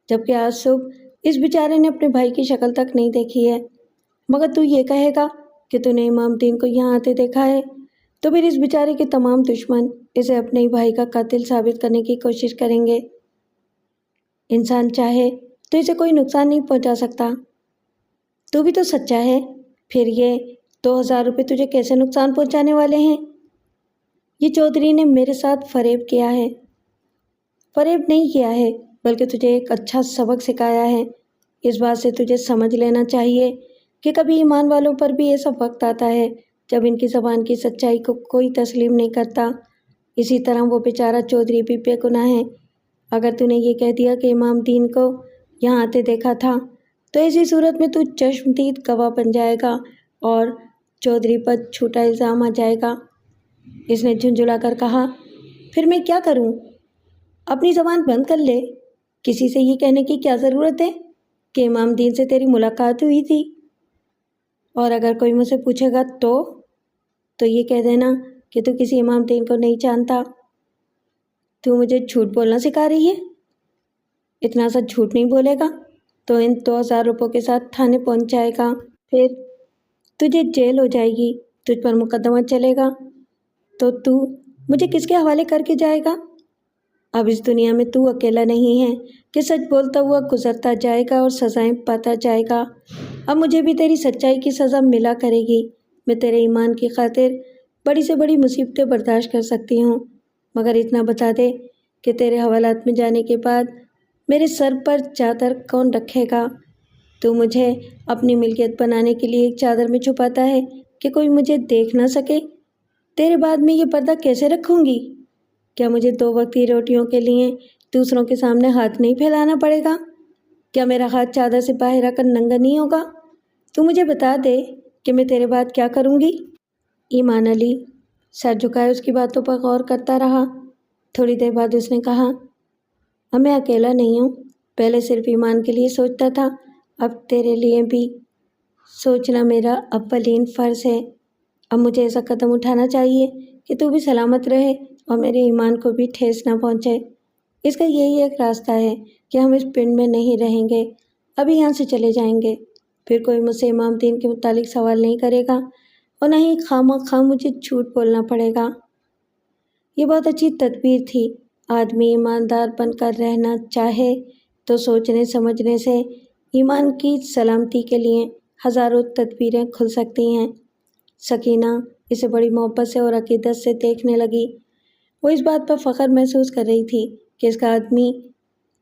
جبکہ آج صبح اس بیچارے نے اپنے بھائی کی شکل تک نہیں دیکھی ہے، مگر تو یہ کہے گا کہ تو نے امام دین کو یہاں آتے دیکھا ہے، تو پھر اس بیچارے کے تمام دشمن اسے اپنے ہی بھائی کا قاتل ثابت کرنے کی کوشش کریں گے۔ انسان چاہے تو اسے کوئی نقصان نہیں پہنچا سکتا۔ تو بھی تو سچا ہے، پھر یہ 2000 روپے تجھے کیسے نقصان پہنچانے والے ہیں؟ یہ چودھری نے میرے ساتھ فریب کیا ہے۔ فریب نہیں کیا ہے، بلکہ تجھے ایک اچھا سبق سکھایا ہے۔ اس بات سے تجھے سمجھ لینا چاہیے کہ کبھی ایمان والوں پر بھی ایسا وقت آتا ہے جب ان کی زبان کی سچائی کو کوئی تسلیم نہیں کرتا۔ اسی طرح وہ بیچارہ چودھری بھی بے گناہ ہے۔ اگر تو نے یہ کہہ دیا کہ امام دین کو یہاں آتے دیکھا تھا، تو ایسی صورت میں تو چشمدید گواہ بن جائے گا اور چودھری پر جھوٹا الزام آ جائے گا۔ اس نے جھنجھلا کر کہا، پھر میں کیا کروں؟ اپنی زبان بند کر لے۔ کسی سے یہ کہنے کی کیا ضرورت ہے کہ امام دین سے تیری ملاقات ہوئی تھی؟ اور اگر کوئی مجھ سے پوچھے گا تو یہ کہہ دینا کہ تو کسی امام دین کو نہیں جانتا۔ تو مجھے جھوٹ بولنا سکھا رہی ہے؟ اتنا سا جھوٹ نہیں بولے گا تو ان 2000 روپوں کے ساتھ تھانے پہنچ جائے گا، پھر تجھے جیل ہو جائے گی، تجھ پر مقدمہ چلے گا، تو مجھے کس کے حوالے کر کے جائے گا؟ اب اس دنیا میں تو اکیلا نہیں ہے کہ سچ بولتا ہوا گزرتا جائے گا اور سزائیں پاتا جائے گا۔ اب مجھے بھی تیری سچائی کی سزا ملا کرے گی۔ میں تیرے ایمان کی خاطر بڑی سے بڑی مصیبتیں برداشت کر سکتی ہوں، مگر اتنا بتا دے کہ تیرے حوالات میں جانے کے بعد میرے سر پر چادر کون رکھے گا؟ تو مجھے اپنی ملکیت بنانے کے لیے ایک چادر میں چھپاتا ہے کہ کوئی مجھے دیکھ نہ سکے۔ تیرے بعد میں یہ پردہ کیسے رکھوں گی؟ کیا مجھے 2 وقت کی روٹیوں کے لیے دوسروں کے سامنے ہاتھ نہیں پھیلانا پڑے گا؟ کیا میرا ہاتھ چادر سے باہر آ کر ننگا نہیں ہوگا؟ تو مجھے بتا دے کہ میں تیرے بعد کیا کروں گی؟ ایمان علی سر جھکائے اس کی باتوں پر غور کرتا رہا۔ تھوڑی دیر بعد اس نے کہا، اب میں اکیلا نہیں ہوں۔ پہلے صرف ایمان کے لیے سوچتا تھا، اب تیرے لیے بھی سوچنا میرا اولین فرض ہے۔ اب مجھے ایسا قدم اٹھانا چاہیے کہ تو بھی سلامت رہے اور میرے ایمان کو بھی ٹھیس نہ پہنچے۔ اس کا یہی ایک راستہ ہے کہ ہم اس پنڈ میں نہیں رہیں گے، ابھی یہاں سے چلے جائیں گے، پھر کوئی مجھ سے امام دین کے متعلق سوال نہیں کرے گا اور نہ ہی خواہ مجھے جھوٹ بولنا پڑے گا۔ یہ بہت اچھی تدبیر تھی۔ آدمی ایماندار بن کر رہنا چاہے تو سوچنے سمجھنے سے ایمان کی سلامتی کے لیے ہزاروں تدبیریں کھل سکتی ہیں۔ سکینہ اسے بڑی محبت سے اور عقیدت سے دیکھنے لگی۔ وہ اس بات پر فخر محسوس کر رہی تھی کہ اس کا آدمی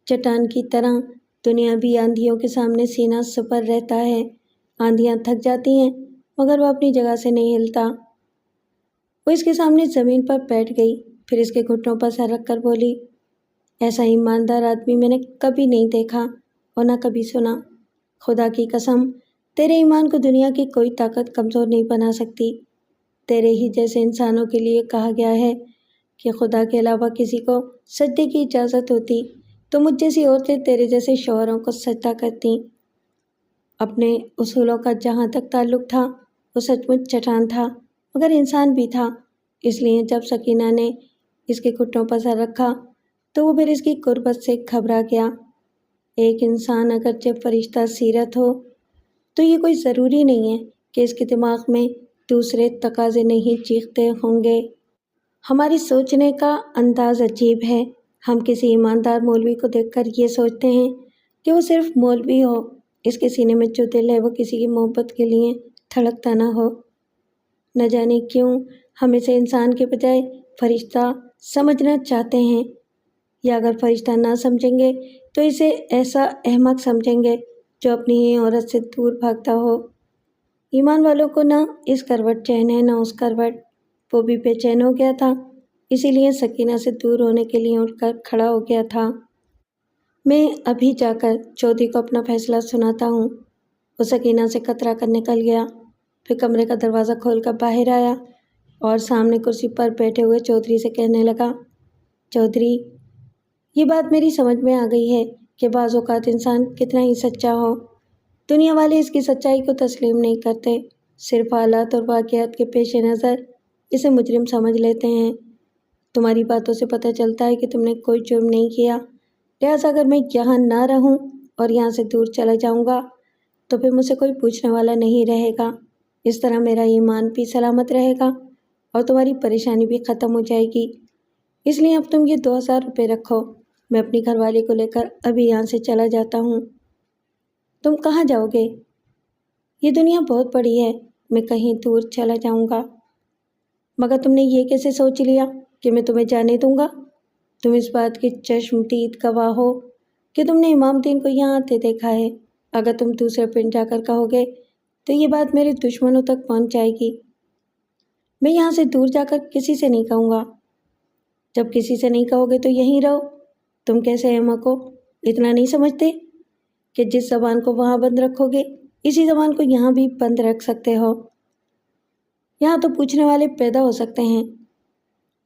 چٹان کی طرح دنیاوی آندھیوں کے سامنے سینہ سپر رہتا ہے۔ آندھیاں تھک جاتی ہیں مگر وہ اپنی جگہ سے نہیں ہلتا۔ وہ اس کے سامنے زمین پر بیٹھ گئی، پھر اس کے گھٹنوں پر سر رکھ کر بولی، ایسا ایماندار آدمی میں نے کبھی نہیں دیکھا اور نہ کبھی سنا۔ خدا کی قسم، تیرے ایمان کو دنیا کی کوئی طاقت کمزور نہیں بنا سکتی۔ تیرے ہی جیسے انسانوں کے لیے کہا گیا ہے کہ خدا کے علاوہ کسی کو سجدے کی اجازت ہوتی تو مجھ جیسی عورتیں تیرے جیسے شوہروں کو سجدہ کرتیں۔ اپنے اصولوں کا جہاں تک تعلق تھا وہ سچ مچ چٹان تھا مگر انسان بھی تھا، اس لیے جب سکینہ نے اس کے گھٹنوں پر سر رکھا تو وہ پھر اس کی قربت سے گھبرا گیا۔ ایک انسان اگرچہ فرشتہ سیرت ہو تو یہ کوئی ضروری نہیں ہے کہ اس کے دماغ میں دوسرے تقاضے نہیں چیختے ہوں گے۔ ہماری سوچنے کا انداز عجیب ہے۔ ہم کسی ایماندار مولوی کو دیکھ کر یہ سوچتے ہیں کہ وہ صرف مولوی ہو، اس کے سینے میں جو دل ہے وہ کسی کی محبت کے لیے دھڑکتا نہ ہو۔ نہ جانے کیوں ہم اسے انسان کے بجائے فرشتہ سمجھنا چاہتے ہیں، یا اگر فرشتہ نہ سمجھیں گے تو اسے ایسا احمق سمجھیں گے جو اپنی ہی عورت سے دور بھاگتا ہو۔ ایمان والوں کو نہ اس کروٹ چین ہے نہ اس کروٹ۔ وہ بھی بے چین ہو گیا تھا، اسی لیے سکینہ سے دور ہونے کے لیے اٹھ کر کھڑا ہو گیا تھا۔ میں ابھی جا کر چودھری کو اپنا فیصلہ سناتا ہوں۔ وہ سکینہ سے کترا کر نکل گیا، پھر کمرے کا دروازہ کھول کر باہر آیا اور سامنے کرسی پر بیٹھے ہوئے چودھری سے کہنے لگا، چودھری، یہ بات میری سمجھ میں آ گئی ہے کہ بعض اوقات انسان کتنا ہی سچا ہو، دنیا والے اس کی سچائی کو تسلیم نہیں کرتے، صرف حالات اور واقعات کے پیش نظر اسے مجرم سمجھ لیتے ہیں۔ تمہاری باتوں سے پتہ چلتا ہے کہ تم نے کوئی جرم نہیں کیا، لہٰذا اگر میں یہاں نہ رہوں اور یہاں سے دور چلا جاؤں گا تو پھر مجھ سے کوئی پوچھنے والا نہیں رہے گا۔ اس طرح میرا ایمان بھی سلامت رہے گا اور تمہاری پریشانی بھی ختم ہو جائے گی۔ اس لیے اب تم یہ 2000 روپے رکھو، میں اپنی گھر والی کو لے کر ابھی یہاں سے چلا جاتا ہوں۔ تم کہاں جاؤ گے؟ یہ دنیا بہت بڑی ہے، میں کہیں دور چلا جاؤں گا۔ مگر تم نے یہ کیسے سوچ لیا کہ میں تمہیں جانے دوں گا؟ تم اس بات کی چشم دید گواہ ہو کہ تم نے امام دین کو یہاں آتے دیکھا ہے۔ اگر تم دوسرے پنڈ جا کر کہو گے تو یہ بات میرے دشمنوں تک پہنچ جائے گی۔ میں یہاں سے دور جا کر کسی سے نہیں کہوں گا۔ جب کسی سے نہیں کہو گے تو یہیں رہو۔ تم کیسے احمق ہو، اتنا نہیں سمجھتے کہ جس زبان کو وہاں بند رکھو گے اسی زبان کو یہاں بھی بند رکھ سکتے ہو؟ یہاں تو پوچھنے والے پیدا ہو سکتے ہیں،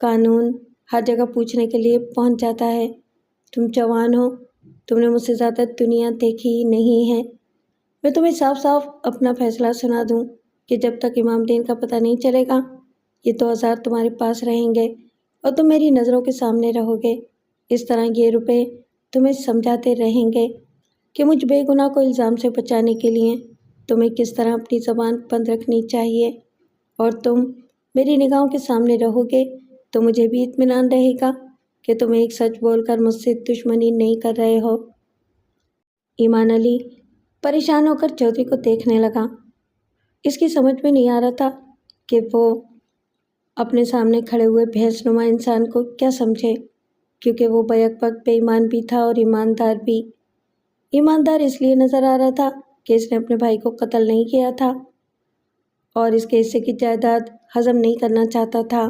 قانون ہر جگہ پوچھنے کے لیے پہنچ جاتا ہے۔ تم جوان ہو، تم نے مجھ سے زیادہ دنیا دیکھی ہی نہیں ہے۔ میں تمہیں صاف صاف اپنا فیصلہ سنا دوں کہ جب تک امام دین کا پتہ نہیں چلے گا یہ 2000 تمہارے پاس رہیں گے اور تم میری نظروں کے سامنے رہو گے۔ اس طرح یہ روپے تمہیں سمجھاتے رہیں گے کہ مجھ بے گناہ کو الزام سے بچانے کے لیے تمہیں کس طرح اپنی زبان بند رکھنی چاہیے، اور تم میری نگاہوں کے سامنے رہو گے تو مجھے بھی اطمینان رہے گا کہ تم ایک سچ بول کر مجھ سے دشمنی نہیں کر رہے ہو۔ ایمان علی پریشان ہو کر چودھری کو دیکھنے لگا۔ اس کی سمجھ میں نہیں آ رہا تھا کہ وہ اپنے سامنے کھڑے ہوئے بھینس نما انسان کو کیا سمجھے، کیونکہ وہ بیک وقت بے ایمان بھی تھا اور ایماندار بھی۔ ایماندار اس لیے نظر آ رہا تھا کہ اس نے اپنے بھائی کو قتل نہیں کیا تھا اور اس کے حصے کی جائیداد ہضم نہیں کرنا چاہتا تھا،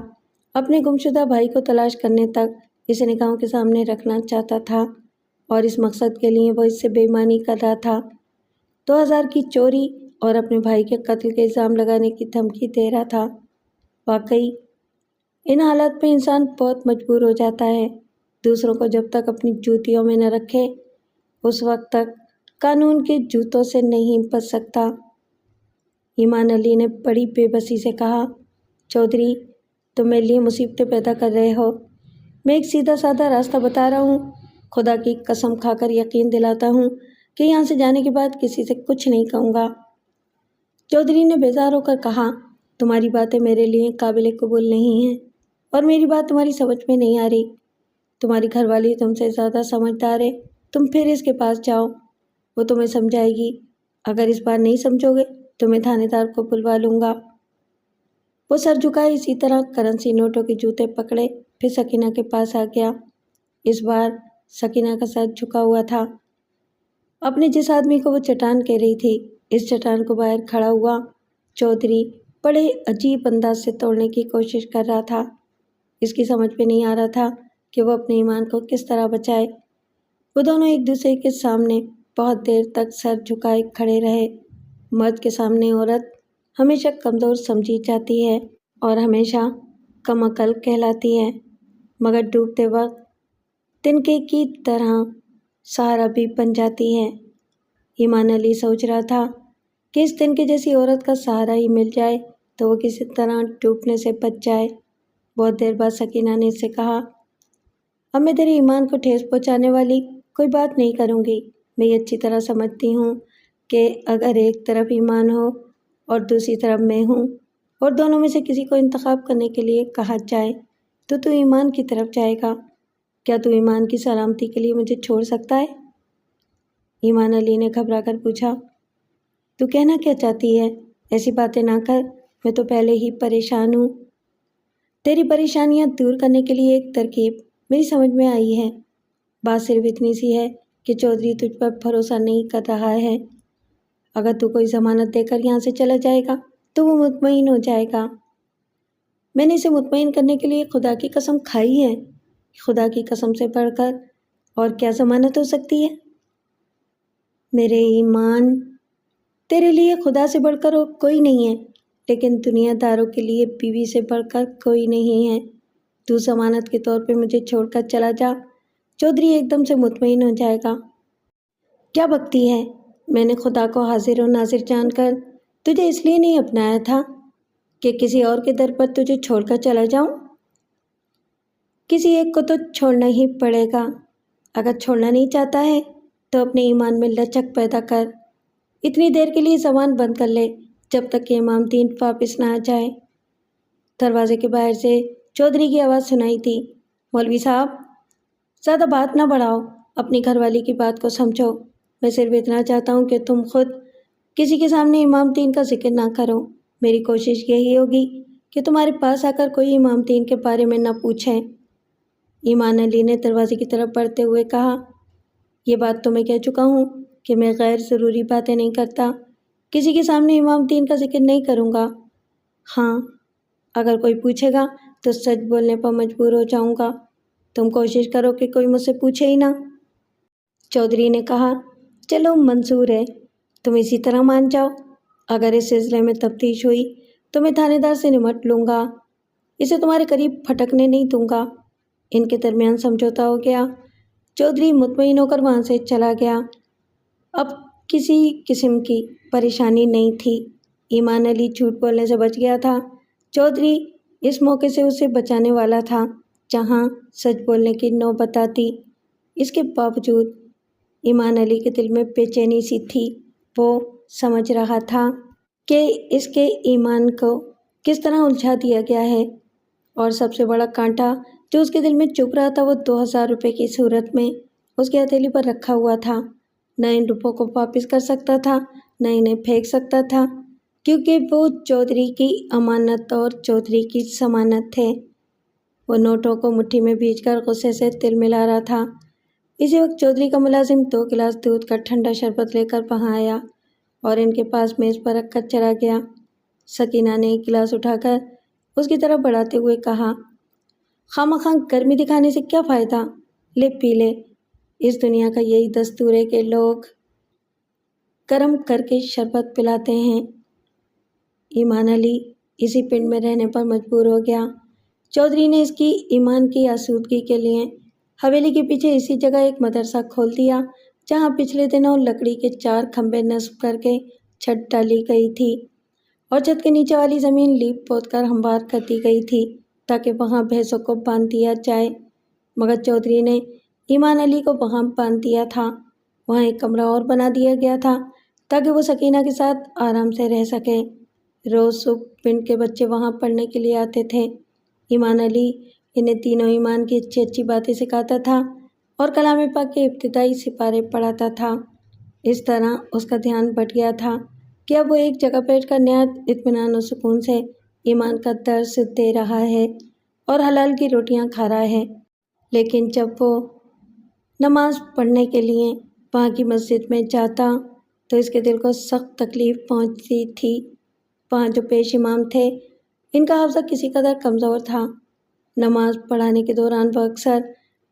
اپنے گمشدہ بھائی کو تلاش کرنے تک اسے نگاہوں کے سامنے رکھنا چاہتا تھا، اور اس مقصد کے لیے وہ اس سے بے ایمانی کر رہا تھا، 2000 کی چوری اور اپنے بھائی کے قتل کے الزام لگانے کی دھمکی دے رہا تھا۔ واقعی ان حالات میں انسان بہت مجبور ہو جاتا ہے، دوسروں کو جب تک اپنی جوتیوں میں نہ رکھے اس وقت تک قانون کے جوتوں سے نہیں بچ سکتا۔ ایمان علی نے بڑی بے بسی سے کہا، چودھری تم میرے لیے مصیبتیں پیدا کر رہے ہو، میں ایک سیدھا سادہ راستہ بتا رہا ہوں، خدا کی قسم کھا کر یقین دلاتا ہوں کہ یہاں سے جانے کے بعد کسی سے کچھ نہیں کہوں گا۔ چودھری نے بیزار ہو کر کہا، تمہاری باتیں میرے لیے قابل قبول نہیں ہیں اور میری بات تمہاری سمجھ میں نہیں آ رہی۔ تمہاری گھر والی تم سے زیادہ سمجھدار ہے، تم پھر اس کے پاس جاؤ، وہ تمہیں سمجھائے گی۔ اگر اس بار نہیں سمجھو گے تو میں تھانے دار کو بلوا لوں گا۔ وہ سر جھکائے اسی طرح کرنسی نوٹوں کے جوتے پکڑے پھر سکینہ کے پاس آ گیا۔ اس بار سکینہ کا سر جھکا ہوا تھا۔ اپنے جس آدمی کو وہ چٹان کہہ رہی تھی اس چٹان کو باہر کھڑا ہوا چودھری بڑے عجیب انداز سے توڑنے کی کوشش کر رہا تھا۔ اس کی سمجھ میں نہیں آ رہا تھا کہ وہ اپنے ایمان کو کس طرح بچائے۔ وہ دونوں ایک دوسرے کے سامنے بہت دیر تک سر جھکائے کھڑے رہے۔ مرد کے سامنے عورت ہمیشہ کمزور سمجھی جاتی ہے اور ہمیشہ کم عقل کہلاتی ہے، مگر ڈوبتے وقت تنکے کی طرح سہارا بھی بن جاتی ہے۔ ایمان علی سوچ رہا تھا کہ اس تنکے جیسی عورت کا سہارا ہی مل جائے تو وہ کسی طرح ڈوبنے سے بچ جائے۔ بہت دیر بعد سکینہ نے اس سے کہا، اب میں تیرے ایمان کو ٹھیس پہنچانے والی کوئی بات نہیں کروں گی۔ میں یہ اچھی طرح سمجھتی ہوں کہ اگر ایک طرف ایمان ہو اور دوسری طرف میں ہوں اور دونوں میں سے کسی کو انتخاب کرنے کے لیے کہا جائے تو ایمان کی طرف جائے گا۔ کیا تو ایمان کی سلامتی کے لیے مجھے چھوڑ سکتا ہے؟ ایمان علی نے گھبرا کر پوچھا، تو کہنا کیا چاہتی ہے؟ ایسی باتیں نہ کر، میں تو پہلے ہی پریشان ہوں۔ تیری پریشانیاں دور کرنے کے لیے ایک ترکیب میری سمجھ میں آئی ہے۔ بات صرف اتنی سی ہے کہ چودھری تجھ پر بھروسہ نہیں کر رہا ہے۔ اگر تو کوئی ضمانت دے کر یہاں سے چلا جائے گا تو وہ مطمئن ہو جائے گا۔ میں نے اسے مطمئن کرنے کے لیے خدا کی قسم کھائی ہے۔ خدا کی قسم سے بڑھ کر اور کیا ضمانت ہو سکتی ہے؟ میرے ایمان، تیرے لیے خدا سے بڑھ کر اور کوئی نہیں ہے، لیکن دنیا داروں کے لیے بیوی سے بڑھ کر کوئی نہیں ہے۔ تو ضمانت کے طور پہ مجھے چھوڑ کر چلا جا، چودھری ایک دم سے مطمئن ہو جائے گا۔ کیا بکتی ہے؟ میں نے خدا کو حاضر و ناظر جان کر تجھے اس لیے نہیں اپنایا تھا کہ کسی اور کے در پر تجھے چھوڑ کر چلا جاؤں؟ کسی ایک کو تو چھوڑنا ہی پڑے گا۔ اگر چھوڑنا نہیں چاہتا ہے تو اپنے ایمان میں لچک پیدا کر، اتنی دیر کے لیے زبان بند کر لے جب تک کہ امام دین واپس نہ آ جائے۔ دروازے کے باہر سے چودھری کی آواز سنائی تھی، مولوی صاحب زیادہ بات نہ بڑھاؤ، اپنی گھر والی کی بات کو سمجھو۔ میں صرف اتنا چاہتا ہوں کہ تم خود کسی کے سامنے امام دین کا ذکر نہ کرو۔ میری کوشش یہی ہوگی کہ تمہارے پاس آ کر کوئی امام دین کے بارے میں نہ پوچھے۔ ایمان علی نے دروازے کی طرف بڑھتے ہوئے کہا، یہ بات تو میں کہہ چکا ہوں کہ میں غیر ضروری باتیں نہیں کرتا، کسی کے سامنے امام دین کا ذکر نہیں کروں گا۔ ہاں، اگر کوئی پوچھے گا تو سچ بولنے پر مجبور ہو جاؤں گا۔ تم کوشش کرو کہ کوئی مجھ سے پوچھے ہی نہ۔ چودھری نے کہا، چلو منظور ہے، تم اسی طرح مان جاؤ۔ اگر اس سلسلے میں تفتیش ہوئی تو میں تھانے دار سے نمٹ لوں گا، اسے تمہارے قریب پھٹکنے نہیں دوں گا۔ ان کے درمیان سمجھوتا ہو گیا۔ چودھری مطمئن ہو کر وہاں سے چلا گیا۔ اب کسی قسم کی پریشانی نہیں تھی، ایمان علی جھوٹ بولنے سے بچ گیا تھا۔ چودھری اس موقع سے اسے بچانے والا تھا جہاں سچ بولنے کی نوبت آتی۔ اس کے باوجود ایمان علی کے دل میں بے چینی سی تھی۔ وہ سمجھ رہا تھا کہ اس کے ایمان کو کس طرح الجھا دیا گیا ہے، اور سب سے بڑا کانٹا جو اس کے دل میں چبھ رہا تھا وہ 2000 روپے کی صورت میں اس کی ہتھیلی پر رکھا ہوا تھا۔ نہ ان روپوں کو واپس کر سکتا تھا، نہ انہیں پھینک سکتا تھا، کیونکہ وہ چودھری کی امانت اور چودھری کی ضمانت تھے۔ وہ نوٹوں کو مٹھی میں بھیج کر غصے سے تل ملا رہا تھا۔ اسی وقت چودھری کا ملازم 2 گلاس دودھ کا ٹھنڈا شربت لے کر وہاں آیا اور ان کے پاس میز پر رکھ کر چلا گیا۔ سکینہ نے ایک گلاس اٹھا کر اس کی طرف بڑھاتے ہوئے کہا، خواہ گرمی دکھانے سے کیا فائدہ، لے پی لے۔ اس دنیا کا یہی دستور ہے کہ لوگ گرم کر کے شربت پلاتے ہیں۔ ایمان علی اسی پنڈ میں رہنے پر مجبور ہو گیا۔ چودھری نے اس کی ایمان کی آسودگی کے لیے حویلی کے پیچھے اسی جگہ ایک مدرسہ کھول دیا جہاں پچھلے دنوں لکڑی کے 4 کھمبے نصب کر کے چھت ڈالی گئی تھی اور چھت کے نیچے والی زمین لیپ پوت کر ہموار کر دی گئی تھی تاکہ وہاں بھینسوں کو باندھ دیا جائے۔ مگر چودھری نے ایمان علی کو وہاں باندھ دیا تھا۔ وہاں ایک کمرہ اور بنا دیا گیا تھا تاکہ وہ سکینہ کے ساتھ آرام سے رہ سکے۔ روز صبح پنڈ کے بچے وہاں پڑھنے کے لیے آتے تھے۔ ایمان علی انہیں تینوں ایمان کی اچھی اچھی باتیں سکھاتا تھا اور کلام پاک کے ابتدائی سپارے پڑھاتا تھا۔ اس طرح اس کا دھیان بٹ گیا تھا کہ اب وہ ایک جگہ بیٹھ کر نہایت اطمینان و سکون سے ایمان کا درس دے رہا ہے اور حلال کی روٹیاں کھا رہا ہے۔ لیکن جب وہ نماز پڑھنے کے لیے وہاں کی مسجد میں جاتا تو اس کے دل کو سخت تکلیف پہنچتی تھی۔ وہاں جو پیش امام تھے ان کا حافظہ کسی قدر کمزور تھا۔ نماز پڑھانے کے دوران وہ اکثر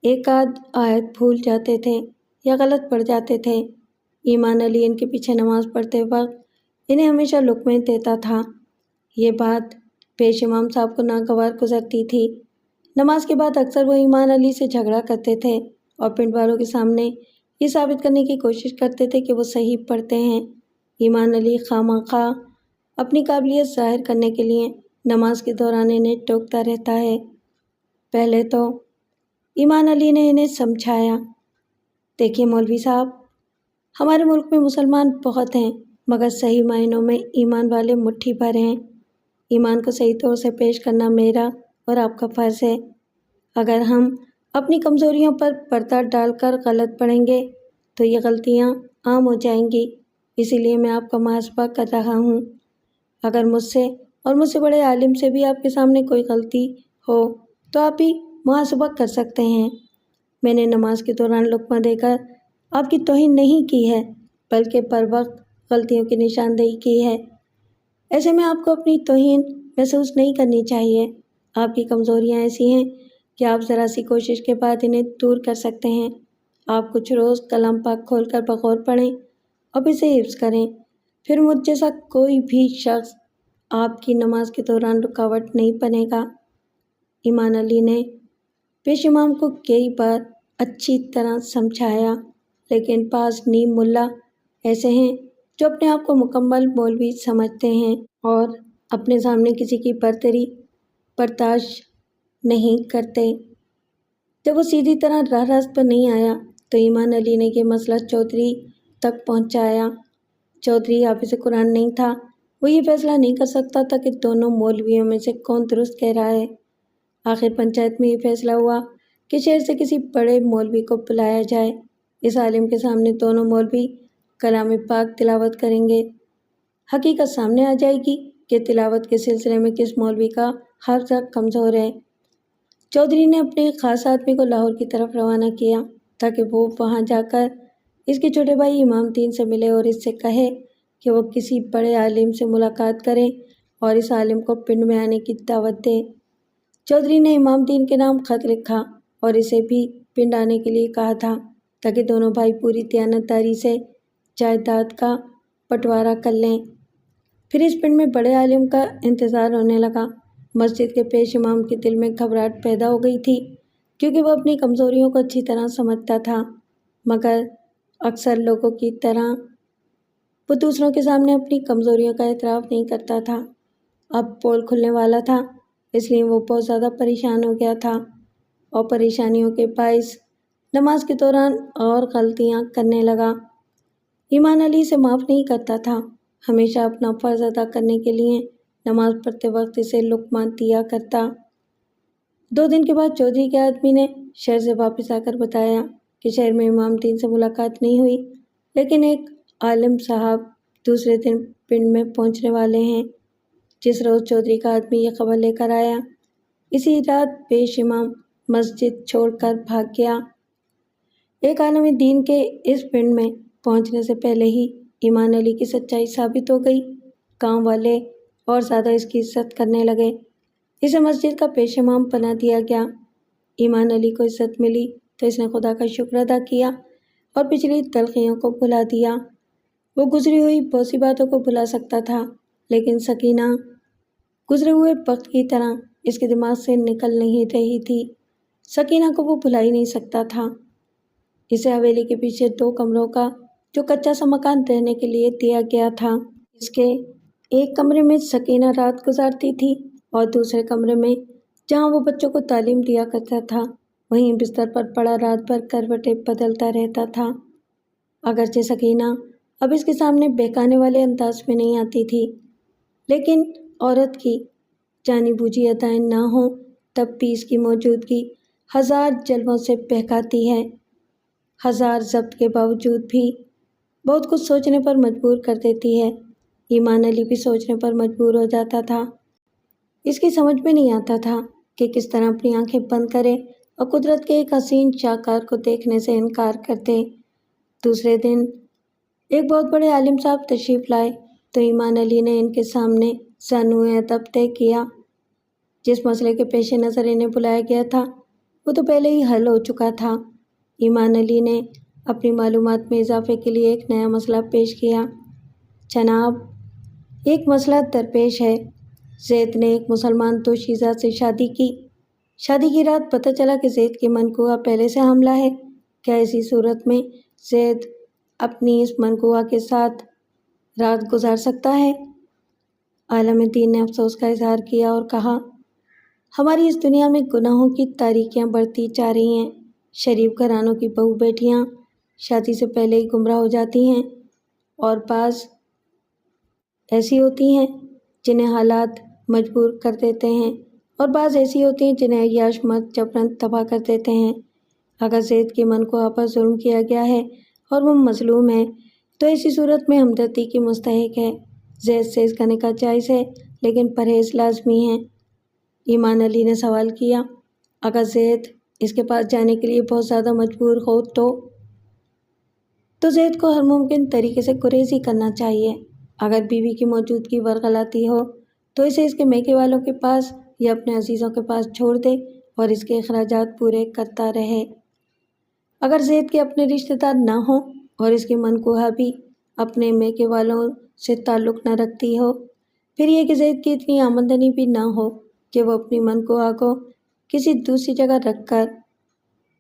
ایک آدھ آیت بھول جاتے تھے یا غلط پڑھ جاتے تھے۔ ایمان علی ان کے پیچھے نماز پڑھتے وقت انہیں ہمیشہ لقمے دیتا تھا۔ یہ بات پیش امام صاحب کو ناگوار گزرتی تھی۔ نماز کے بعد اکثر وہ ایمان علی سے جھگڑا کرتے تھے اور پنڈ والوں کے سامنے یہ ثابت کرنے کی کوشش کرتے تھے کہ وہ صحیح پڑھتے ہیں۔ ایمان علی خواہ اپنی قابلیت ظاہر کرنے کے لیے نماز کے دوران انہیں ٹوکتا رہتا ہے۔ پہلے تو ایمان علی نے انہیں سمجھایا، دیکھیے مولوی صاحب، ہمارے ملک میں مسلمان بہت ہیں مگر صحیح معنوں میں ایمان والے مٹھی بھر ہیں۔ ایمان کو صحیح طور سے پیش کرنا میرا اور آپ کا فرض ہے۔ اگر ہم اپنی کمزوریوں پر پردہ ڈال کر غلط پڑھیں گے تو یہ غلطیاں عام ہو جائیں گی، اسی لیے میں آپ کا محاسبہ کر رہا ہوں۔ اگر مجھ سے اور مجھ سے بڑے عالم سے بھی آپ کے سامنے کوئی غلطی ہو تو آپ بھی محاسبہ کر سکتے ہیں۔ میں نے نماز کے دوران لقمہ دے کر آپ کی توہین نہیں کی ہے بلکہ پر وقت غلطیوں کی نشاندہی کی ہے۔ ایسے میں آپ کو اپنی توہین محسوس نہیں کرنی چاہیے۔ آپ کی کمزوریاں ایسی ہیں کہ آپ ذرا سی کوشش کے بعد انہیں دور کر سکتے ہیں۔ آپ کچھ روز کلام پاک کھول کر بغور پڑھیں اور اسے حفظ کریں، پھر مجھ جیسا کوئی بھی شخص آپ کی نماز کے دوران رکاوٹ نہیں بنے گا۔ ایمان علی نے پیش امام کو کئی بار اچھی طرح سمجھایا لیکن پاس نیم ملا ایسے ہیں جو اپنے آپ کو مکمل مولوی سمجھتے ہیں اور اپنے سامنے کسی کی برتری برداشت نہیں کرتے۔ جب وہ سیدھی طرح راہ راست پر نہیں آیا تو ایمان علی نے یہ مسئلہ چودھری تک پہنچایا۔ چودھری حافظ قرآن نہیں تھا، وہ یہ فیصلہ نہیں کر سکتا تھا کہ دونوں مولویوں میں سے کون درست کہہ رہا ہے۔ آخر پنچایت میں یہ فیصلہ ہوا کہ شہر سے کسی بڑے مولوی کو بلایا جائے۔ اس عالم کے سامنے دونوں مولوی کلام پاک تلاوت کریں گے۔ حقیقت سامنے آ جائے گی کہ تلاوت کے سلسلے میں کس مولوی کا حافظہ کمزور ہے۔ چودھری نے اپنے ایک خاص آدمی کو لاہور کی طرف روانہ کیا تاکہ وہ وہاں جا کر اس کے چھوٹے بھائی امام دین سے ملے اور اس سے کہے کہ وہ کسی بڑے عالم سے ملاقات کرے اور اس عالم کو پنڈ میں آنے کی دعوت دے۔ چودھری نے امام دین کے نام خط لکھا اور اسے بھی پنڈ آنے کے لیے کہا تھا تاکہ دونوں بھائی پوری دیانتداری سے جائیداد کا بٹوارا کر لیں۔ پھر اس پنڈ میں بڑے عالم کا انتظار ہونے لگا۔ مسجد کے پیش امام کے دل میں گھبراہٹ پیدا ہو گئی تھی کیونکہ وہ اپنی کمزوریوں کو اچھی طرح سمجھتا تھا، مگر اکثر لوگوں کی طرح وہ دوسروں کے سامنے اپنی کمزوریوں کا اعتراف نہیں کرتا تھا۔ اب پول کھلنے والا تھا، اس لیے وہ بہت زیادہ پریشان ہو گیا تھا اور پریشانیوں کے باعث نماز کے دوران اور غلطیاں کرنے لگا۔ ایمان علی سے معاف نہیں کرتا تھا، ہمیشہ اپنا فرض ادا کرنے کے لیے نماز پڑھتے وقت اسے لقمہ دیا کرتا۔ 2 دن کے بعد چودھری کے آدمی نے شہر سے واپس آ کر بتایا کہ شہر میں امام دین سے ملاقات نہیں ہوئی، لیکن ایک عالم صاحب دوسرے دن پنڈ میں پہنچنے والے ہیں۔ جس روز چودھری کا آدمی یہ خبر لے کر آیا، اسی رات پیش امام مسجد چھوڑ کر بھاگ گیا۔ ایک عالم دین کے اس پنڈ میں پہنچنے سے پہلے ہی ایمان علی کی سچائی ثابت ہو گئی۔ گاؤں والے اور زیادہ اس کی عزت کرنے لگے۔ اسے مسجد کا پیش امام بنا دیا گیا۔ ایمان علی کو عزت ملی تو اس نے خدا کا شکر ادا کیا اور پچھلی تلخیوں کو بھلا دیا۔ وہ گزری ہوئی بہت سی باتوں کو بھلا سکتا تھا، لیکن سکینہ گزرے ہوئے وقت کی طرح اس کے دماغ سے نکل نہیں رہی تھی۔ سکینہ کو وہ بھلا ہی نہیں سکتا تھا۔ اسے حویلی کے پیچھے 2 کمروں کا جو کچا سا مکان رہنے کے لیے دیا گیا تھا۔ اس کے ایک کمرے میں سکینہ رات گزارتی تھی اور دوسرے کمرے میں جہاں وہ بچوں کو تعلیم دیا کرتا تھا وہیں بستر پر پڑا رات بھر کروٹیں بدلتا رہتا تھا۔ اگرچہ سکینہ اب اس کے سامنے بہکانے والے انداز میں نہیں آتی تھی، لیکن عورت کی جانی بوجھی ادائیں نہ ہوں تب بھی اس کی موجودگی 1000 جلووں سے بہکاتی ہے۔ 1000 ضبط کے باوجود بھی بہت کچھ سوچنے پر مجبور کر دیتی ہے۔ ایمان علی بھی سوچنے پر مجبور ہو جاتا تھا۔ اس کی سمجھ میں نہیں آتا تھا کہ کس طرح اپنی آنکھیں بند کرے اور قدرت کے ایک حسین شاہکار کو دیکھنے سے انکار کر دے۔ دوسرے دن ایک بہت بڑے عالم صاحب تشریف لائے تو ایمان علی نے ان کے سامنے زانوئے ادب طے کیا۔ جس مسئلے کے پیش نظر انہیں بلایا گیا تھا وہ تو پہلے ہی حل ہو چکا تھا۔ ایمان علی نے اپنی معلومات میں اضافے کے لیے ایک نیا مسئلہ پیش کیا۔ جناب، ایک مسئلہ درپیش ہے۔ زید نے ایک مسلمان دوشیزہ سے شادی کی۔ شادی کی رات پتہ چلا کہ زید کی منکوحہ پہلے سے حاملہ ہے۔ کیا ایسی صورت میں زید اپنی اس منکوحہ کے ساتھ رات گزار سکتا ہے؟ عالم دین نے افسوس کا اظہار کیا اور کہا، ہماری اس دنیا میں گناہوں کی تاریکیاں بڑھتی جا رہی ہیں۔ شریف گھرانوں کی بہو بیٹیاں شادی سے پہلے ہی گمراہ ہو جاتی ہیں اور بعض ایسی ہوتی ہیں جنہیں حالات مجبور کر دیتے ہیں اور بعض ایسی ہوتی ہیں جنہیں عیاش مرد جبراً تباہ کر دیتے ہیں۔ اگر زید کی منکوحہ پر ظلم کیا گیا ہے اور وہ مظلوم ہے تو ایسی صورت میں ہمدردی کی مستحق ہے۔ زید سے اس کا نکاح جائز ہے لیکن پرہیز لازمی ہے۔ ایمان علی نے سوال کیا، اگر زید اس کے پاس جانے کے لیے بہت زیادہ مجبور ہو تو زید کو ہر ممکن طریقے سے گریز ہی کرنا چاہیے۔ اگر بیوی کی موجودگی ورغلاتی ہو تو اسے اس کے میکے والوں کے پاس یا اپنے عزیزوں کے پاس چھوڑ دے اور اس کے اخراجات پورے کرتا رہے۔ اگر زید کے اپنے رشتہ دار نہ ہوں اور اس کی منکوحہ بھی اپنے میکے والوں سے تعلق نہ رکھتی ہو، پھر یہ کہ زید کی اتنی آمدنی بھی نہ ہو کہ وہ اپنی منکوحہ کو کسی دوسری جگہ رکھ کر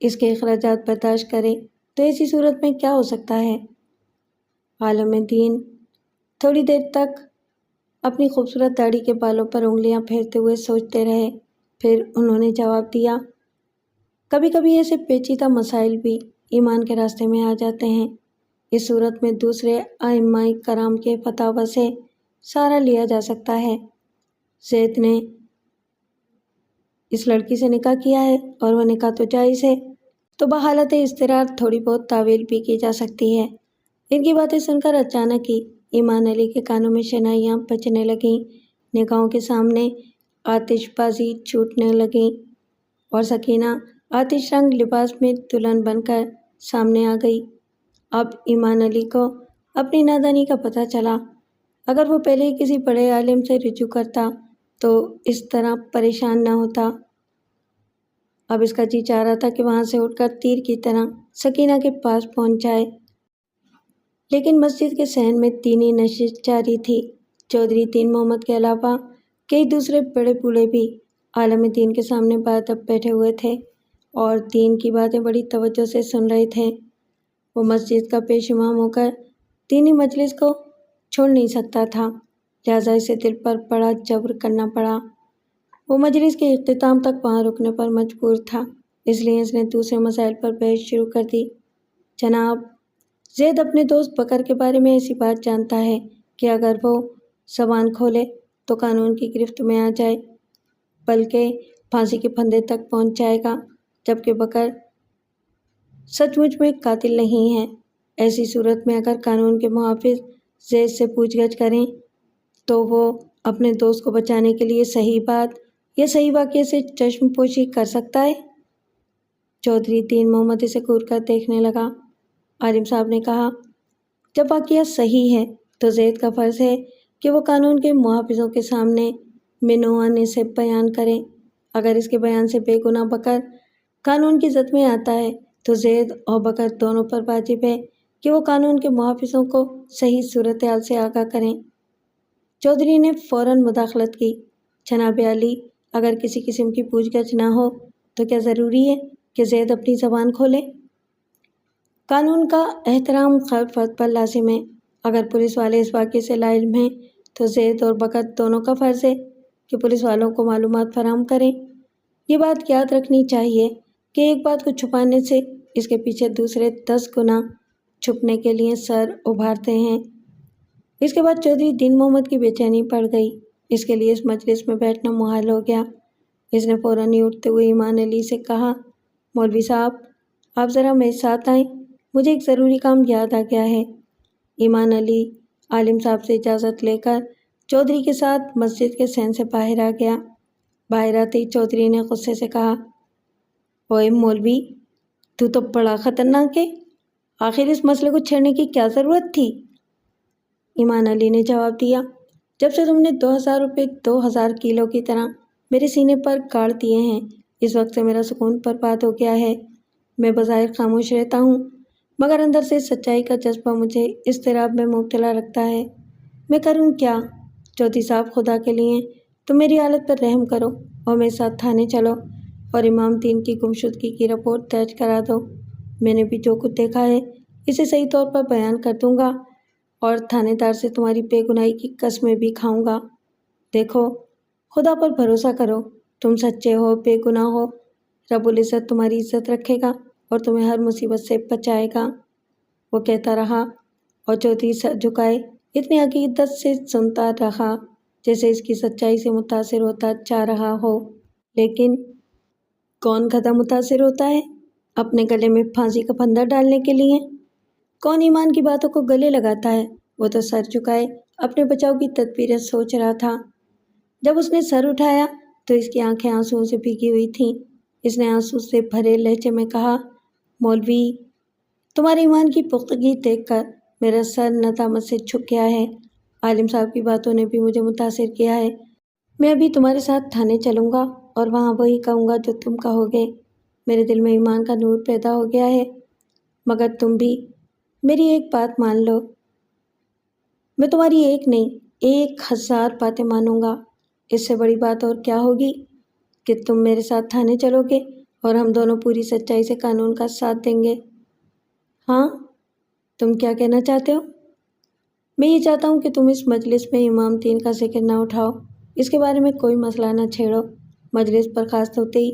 اس کے اخراجات برداشت کرے، تو ایسی صورت میں کیا ہو سکتا ہے؟ عالم دین تھوڑی دیر تک اپنی خوبصورت داڑھی کے بالوں پر انگلیاں پھیرتے ہوئے سوچتے رہے، پھر انہوں نے جواب دیا، کبھی کبھی ایسے پیچیدہ مسائل بھی ایمان کے راستے میں آ جاتے ہیں۔ اس صورت میں دوسرے ائمہ کرام کے فتاوی سے سہارا لیا جا سکتا ہے۔ زید نے اس لڑکی سے نکاح کیا ہے اور وہ نکاح تو جائز ہے، تو بحالت اضطرار تھوڑی بہت تاویل بھی کی جا سکتی ہے۔ ان کی باتیں سن کر اچانک ہی ایمان علی کے کانوں میں شنائیاں بجنے لگیں، نگاہوں کے سامنے آتش بازی چھوٹنے لگیں اور سکینہ آتش رنگ لباس میں دلہن بن کر سامنے آ گئی۔ اب ایمان علی کو اپنی نادانی کا پتہ چلا۔ اگر وہ پہلے ہی کسی بڑے عالم سے رجوع کرتا تو اس طرح پریشان نہ ہوتا۔ اب اس کا جی چاہ رہا تھا کہ وہاں سے اٹھ کر تیر کی طرح سکینہ کے پاس پہنچ جائے، لیکن مسجد کے صحن میں دینی نشست جاری تھی۔ چودھری دین محمد کے علاوہ کئی دوسرے بڑے بوڑھے بھی عالم دین کے سامنے بادب بیٹھے ہوئے تھے اور دین کی باتیں بڑی توجہ سے سن رہے تھے۔ وہ مسجد کا پیش امام ہو کر دینی مجلس کو چھوڑ نہیں سکتا تھا، لہٰذا اسے دل پر بڑا جبر کرنا پڑا۔ وہ مجلس کے اختتام تک وہاں رکنے پر مجبور تھا، اس لیے اس نے دوسرے مسائل پر بحث شروع کر دی۔ جناب، زید اپنے دوست بکر کے بارے میں ایسی بات جانتا ہے کہ اگر وہ زبان کھولے تو قانون کی گرفت میں آ جائے، بلکہ پھانسی کے پھندے تک پہنچ جائے گا، جبکہ بکر سچ مچ میں قاتل نہیں ہے۔ ایسی صورت میں اگر قانون کے محافظ زید سے پوچھ گچھ کریں تو وہ اپنے دوست کو بچانے کے لیے صحیح بات یا صحیح واقعے سے چشم پوشی کر سکتا ہے۔ چودھری دین محمد اسے گور کر دیکھنے لگا۔ عالم صاحب نے کہا، جب واقعہ صحیح ہے تو زید کا فرض ہے کہ وہ قانون کے محافظوں کے سامنے منوعانے سے بیان کرے۔ اگر اس کے بیان سے بے گناہ بکر قانون کی زد میں آتا ہے تو زید اور بکر دونوں پر واجب ہے کہ وہ قانون کے محافظوں کو صحیح صورتحال سے آگاہ کریں۔ چودھری نے فوراً مداخلت کی، جناب عالی، اگر کسی قسم کی پوچھ گچھ نہ ہو تو کیا ضروری ہے کہ زید اپنی زبان کھولے؟ قانون کا احترام ہر فرد پر لازم ہے۔ اگر پولیس والے اس واقعے سے لاعلم ہیں تو زید اور بکر دونوں کا فرض ہے کہ پولیس والوں کو معلومات فراہم کریں۔ یہ بات یاد رکھنی چاہیے کہ ایک بات کو چھپانے سے اس کے پیچھے دوسرے 10 گنا چھپنے کے لیے سر ابھارتے ہیں۔ اس کے بعد چودھری دین محمد کی بے چینی بڑھ گئی، اس کے لیے اس مجلس میں بیٹھنا محال ہو گیا۔ اس نے فوراً ہی اٹھتے ہوئے ایمان علی سے کہا، مولوی صاحب، آپ ذرا میرے ساتھ آئیں، مجھے ایک ضروری کام یاد آ گیا ہے۔ ایمان علی عالم صاحب سے اجازت لے کر چودھری کے ساتھ مسجد کے صحن سے باہر آ گیا۔ باہر آتے ہی چودھری نے غصے سے کہا، اوئے مولوی، تو بڑا خطرناک ہے، آخر اس مسئلے کو چھیڑنے کی کیا ضرورت تھی؟ ایمان علی نے جواب دیا، جب سے تم نے 2000 روپے 2000 کلو کی طرح میرے سینے پر گاڑ دیے ہیں، اس وقت سے میرا سکون برباد ہو گیا ہے۔ میں بظاہر خاموش رہتا ہوں مگر اندر سے سچائی کا جذبہ مجھے اضطراب میں مبتلا رکھتا ہے۔ میں کروں کیا؟ چودھری صاحب، خدا کے لیے تم میری حالت پر رحم کرو اور میرے ساتھ تھانے چلو اور امام دین کی گمشدگی کی رپورٹ درج کرا دو۔ میں نے بھی جو کچھ دیکھا ہے اسے صحیح طور پر بیان کر دوں گا اور تھانے دار سے تمہاری بے گناہی کی قسمیں بھی کھاؤں گا۔ دیکھو، خدا پر بھروسہ کرو، تم سچے ہو، بے گناہ ہو، رب العزت تمہاری عزت رکھے گا اور تمہیں ہر مصیبت سے بچائے گا۔ وہ کہتا رہا اور چودھری سر جھکائے اتنی عقیدت سے سنتا رہا جیسے اس کی سچائی سے متاثر ہوتا جا رہا ہو۔ لیکن کون گدھا متاثر ہوتا ہے اپنے گلے میں پھانسی کا پھندا ڈالنے کے لیے؟ کون ایمان کی باتوں کو گلے لگاتا ہے؟ وہ تو سر جھکائے اپنے بچاؤ کی تدبیریں سوچ رہا تھا۔ جب اس نے سر اٹھایا تو اس کی آنکھیں آنسوؤں سے بھیگی ہوئی تھیں۔ اس نے آنسو سے بھرے لہجے میں کہا، مولوی، تمہارے ایمان کی پختگی دیکھ کر میرا سر ندامت سے جھک گیا ہے۔ عالم صاحب کی باتوں نے بھی مجھے متاثر کیا ہے۔ میں ابھی تمہارے ساتھ تھانے چلوں گا اور وہاں وہی کہوں گا جو تم کہو گے۔ میرے دل میں ایمان کا نور پیدا ہو گیا ہے، مگر تم بھی میری ایک بات مان لو۔ میں تمہاری ایک نہیں 1000 باتیں مانوں گا۔ اس سے بڑی بات اور کیا ہوگی کہ تم میرے ساتھ تھانے چلو گے اور ہم دونوں پوری سچائی سے قانون کا ساتھ دیں گے۔ ہاں، تم کیا کہنا چاہتے ہو؟ میں یہ چاہتا ہوں کہ تم اس مجلس میں امام دین کا ذکر نہ اٹھاؤ، اس کے بارے میں کوئی مسئلہ نہ چھیڑو۔ مجلس برخاست ہوتے ہی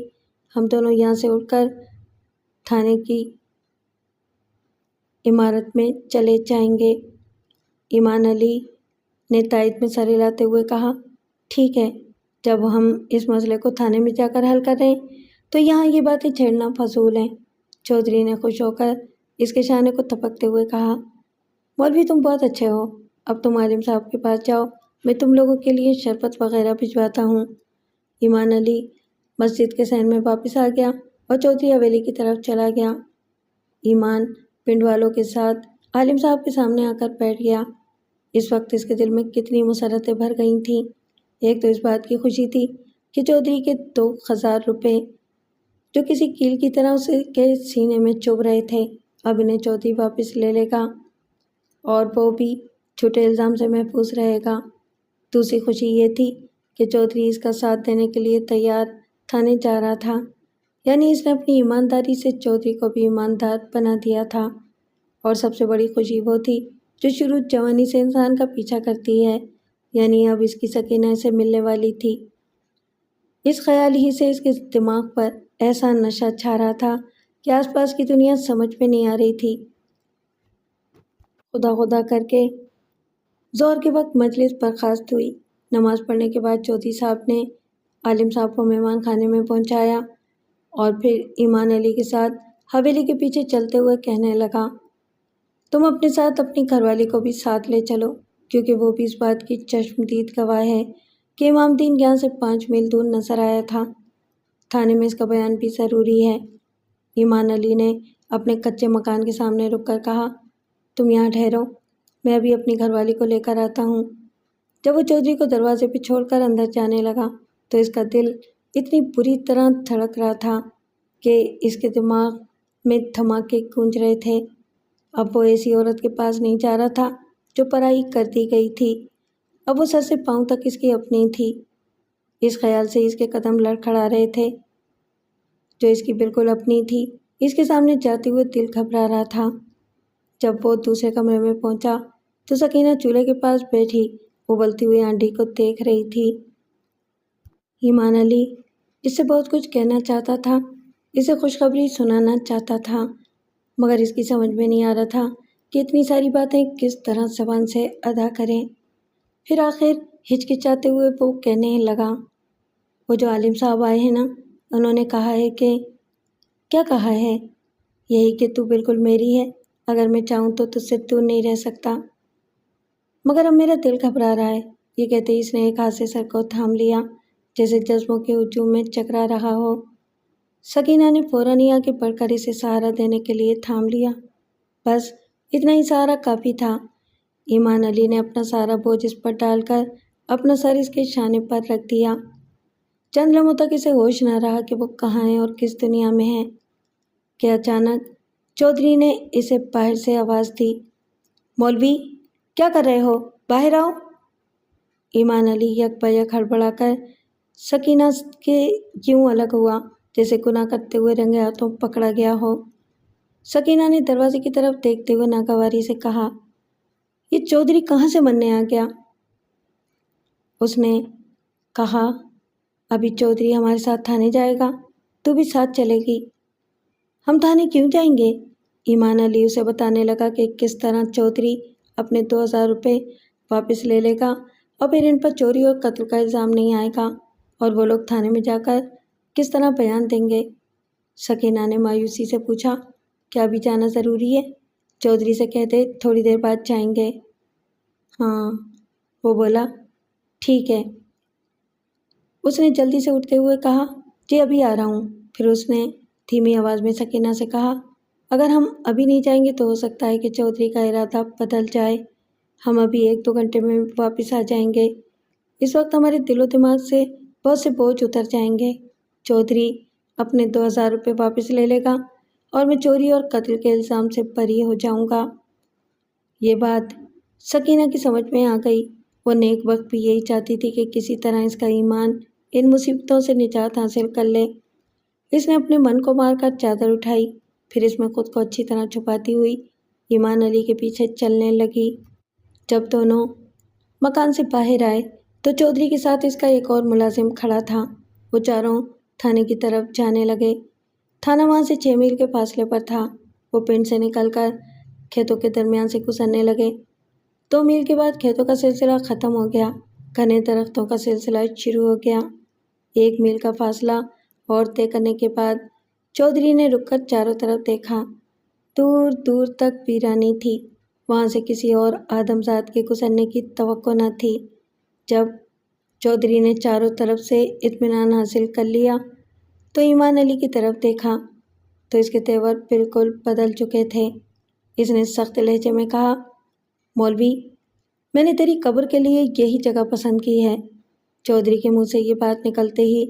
ہم دونوں یہاں سے اٹھ کر تھانے کی عمارت میں چلے جائیں گے۔ ایمان علی نے تائید میں سر ہلاتے ہوئے کہا، ٹھیک ہے، جب ہم اس مسئلے کو تھانے میں جا کر حل کر رہے ہیں تو یہاں یہ باتیں چھیڑنا فضول ہیں۔ چودھری نے خوش ہو کر اس کے شانے کو تھپکتے ہوئے کہا، مولوی تم بہت اچھے ہو، اب تم عالم صاحب کے پاس جاؤ، میں تم لوگوں کے لیے شربت وغیرہ بھجواتا ہوں۔ ایمان علی مسجد کے صحن میں واپس آ گیا اور چودھری حویلی کی طرف چلا گیا۔ ایمان پنڈ والوں کے ساتھ عالم صاحب کے سامنے آ کر بیٹھ گیا۔ اس وقت اس کے دل میں کتنی مسرتیں بھر گئی تھیں۔ ایک تو اس بات کی خوشی تھی کہ چودھری کے 2000 روپے جو کسی کیل کی طرح اس کے سینے میں چبھ رہے تھے اب انہیں چودھری واپس لے لے گا اور وہ بھی جھوٹے الزام سے محفوظ رہے گا۔ دوسری خوشی یہ تھی کہ چودھری اس کا ساتھ دینے کے لیے تیار تھانے جا رہا تھا، یعنی اس نے اپنی ایمانداری سے چودھری کو بھی ایماندار بنا دیا تھا۔ اور سب سے بڑی خوشی وہ تھی جو شروع جوانی سے انسان کا پیچھا کرتی ہے، یعنی اب اس کی سکینہ سے ملنے والی تھی۔ اس خیال ہی سے اس کے دماغ پر ایسا نشہ چھا رہا تھا کہ آس پاس کی دنیا سمجھ میں نہیں آ رہی تھی۔ خدا خدا کر کے ظہر کے وقت مجلس برخاست ہوئی۔ نماز پڑھنے کے بعد چودھری صاحب نے عالم صاحب کو مہمان خانے میں پہنچایا اور پھر ایمان علی کے ساتھ حویلی کے پیچھے چلتے ہوئے کہنے لگا، تم اپنے ساتھ اپنی گھر والی کو بھی ساتھ لے چلو، کیونکہ وہ بھی اس بات کی چشمدید گواہ ہے کہ امام دین یہاں سے 5 میل دور نظر آیا تھا۔ تھانے میں اس کا بیان بھی ضروری ہے۔ ایمان علی نے اپنے کچے مکان کے سامنے رک کر کہا، تم یہاں ٹھہرو، میں ابھی اپنی گھر والی کو لے کر آتا ہوں۔ جب وہ چودھری کو دروازے پہ چھوڑ کر اندر جانے لگا تو اس کا دل اتنی بری طرح دھڑک رہا تھا کہ اس کے دماغ میں دھماکے گونج رہے تھے۔ اب وہ ایسی عورت کے پاس نہیں جا رہا تھا جو پرائی کر دی گئی تھی، اب وہ سر سے پاؤں تک اس کی اپنی تھی۔ اس خیال سے اس کے قدم لڑکھڑا رہے تھے، جو اس کی بالکل اپنی تھی۔ اس کے سامنے جاتے ہوئے دل گھبرا رہا تھا۔ جب وہ دوسرے کمرے میں پہنچا تو سکینہ چولہے کے پاس بیٹھی ابلتی ہوئی آنڈی کو دیکھ رہی تھی۔ ایمان علی اس سے بہت کچھ کہنا چاہتا تھا، اسے خوشخبری سنانا چاہتا تھا، مگر اس کی سمجھ میں نہیں آ رہا تھا کہ اتنی ساری باتیں کس طرح زبان سے ادا کریں۔ پھر آخر ہچکچاتے ہوئے وہ کہنے لگا، وہ جو عالم صاحب آئے ہیں نا، انہوں نے کہا ہے کہ… کیا کہا ہے؟ یہی کہ تو بالکل میری ہے، اگر میں چاہوں تو تجھ سے دور نہیں رہ سکتا۔ مگر اب میرا دل گھبرا رہا ہے۔ یہ کہتے ہی اس نے ایک ہاتھ سے سر کو تھام لیا، جیسے جذبوں کے ہجوم میں چکرا رہا ہو۔ سکینہ نے فوراً ہی آگے بڑھ کر اسے سہارا دینے کے لیے تھام لیا۔ بس اتنا ہی سہارا کافی تھا۔ ایمان علی نے اپنا سارا بوجھ اس پر ڈال کر اپنا سر اس کے شانے پر رکھ دیا۔ چند لمحوں تک اسے ہوش نہ رہا کہ وہ کہاں ہے اور کس دنیا میں ہے کہ اچانک چودھری نے اسے باہر سے آواز دی، مولوی کیا کر رہے ہو؟ باہر آؤ۔ ایمان علی یک بیک ہڑبڑا کر سکینہ کے یوں الگ ہوا جیسے گناہ کرتے ہوئے رنگے ہاتھوں پکڑا گیا ہو۔ سکینہ نے دروازے کی طرف دیکھتے ہوئے ناگواری سے کہا، یہ چودھری کہاں سے مرنے آ گیا؟ اس نے کہا، ابھی چودھری ہمارے ساتھ تھانے جائے گا، تو بھی ساتھ چلے گی۔ ہم تھانے کیوں جائیں گے؟ ایمان علی اسے بتانے لگا کہ کس طرح چودھری اپنے 2000 روپے واپس لے لے گا اور پھر ان پر چوری اور قتل کا الزام نہیں آئے گا، اور وہ لوگ تھانے میں جا کر کس طرح بیان دیں گے۔ سکینہ نے مایوسی سے پوچھا، کیا ابھی جانا ضروری ہے؟ چودھری سے کہہ دے تھوڑی دیر بعد جائیں گے۔ ہاں، وہ بولا، ٹھیک ہے۔ اس نے جلدی سے اٹھتے ہوئے کہا، جی ابھی آ رہا ہوں۔ پھر اس نے دھیمی آواز میں سکینہ سے کہا، اگر ہم ابھی نہیں جائیں گے تو ہو سکتا ہے کہ چودھری کا ارادہ بدل جائے، ہم ابھی 1-2 گھنٹے میں واپس آ جائیں گے۔ اس وقت ہمارے دل و دماغ سے بہت سے بوجھ اتر جائیں گے۔ چودھری اپنے 2000 روپے واپس لے لے گا اور میں چوری اور قتل کے الزام سے بری ہو جاؤں گا۔ یہ بات سکینہ کی سمجھ میں آ گئی۔ وہ نیک وقت بھی یہی چاہتی تھی کہ کسی طرح اس کا ایمان ان مصیبتوں سے نجات حاصل کر لے۔ اس نے اپنے من کو مار کر چادر اٹھائی، پھر اس میں خود کو اچھی طرح چھپاتی ہوئی ایمان علی کے پیچھے چلنے لگی۔ جب دونوں مکان سے باہر آئے تو چودھری کے ساتھ اس کا ایک اور ملازم کھڑا تھا۔ وہ چاروں تھانے کی طرف جانے لگے۔ تھانہ وہاں سے 6 میل کے فاصلے پر تھا۔ وہ پنڈ سے نکل کر کھیتوں کے درمیان سے گزرنے لگے۔ 2 میل کے بعد کھیتوں کا سلسلہ ختم ہو گیا، گھنے درختوں کا سلسلہ شروع ہو گیا۔ 1 میل کا فاصلہ اور طے کرنے کے بعد چودھری نے رک کر چاروں طرف دیکھا۔ دور دور تک ویرانی تھی، وہاں سے کسی اور آدمزاد کے گزرنے کی توقع نہ تھی۔ جب چودھری نے چاروں طرف سے اطمینان حاصل کر لیا تو ایمان علی کی طرف دیکھا تو اس کے تیور بالکل بدل چکے تھے۔ اس نے سخت لہجے میں کہا، مولوی، میں نے تیری قبر کے لیے یہی جگہ پسند کی ہے۔ چودھری کے منہ سے یہ بات نکلتے ہی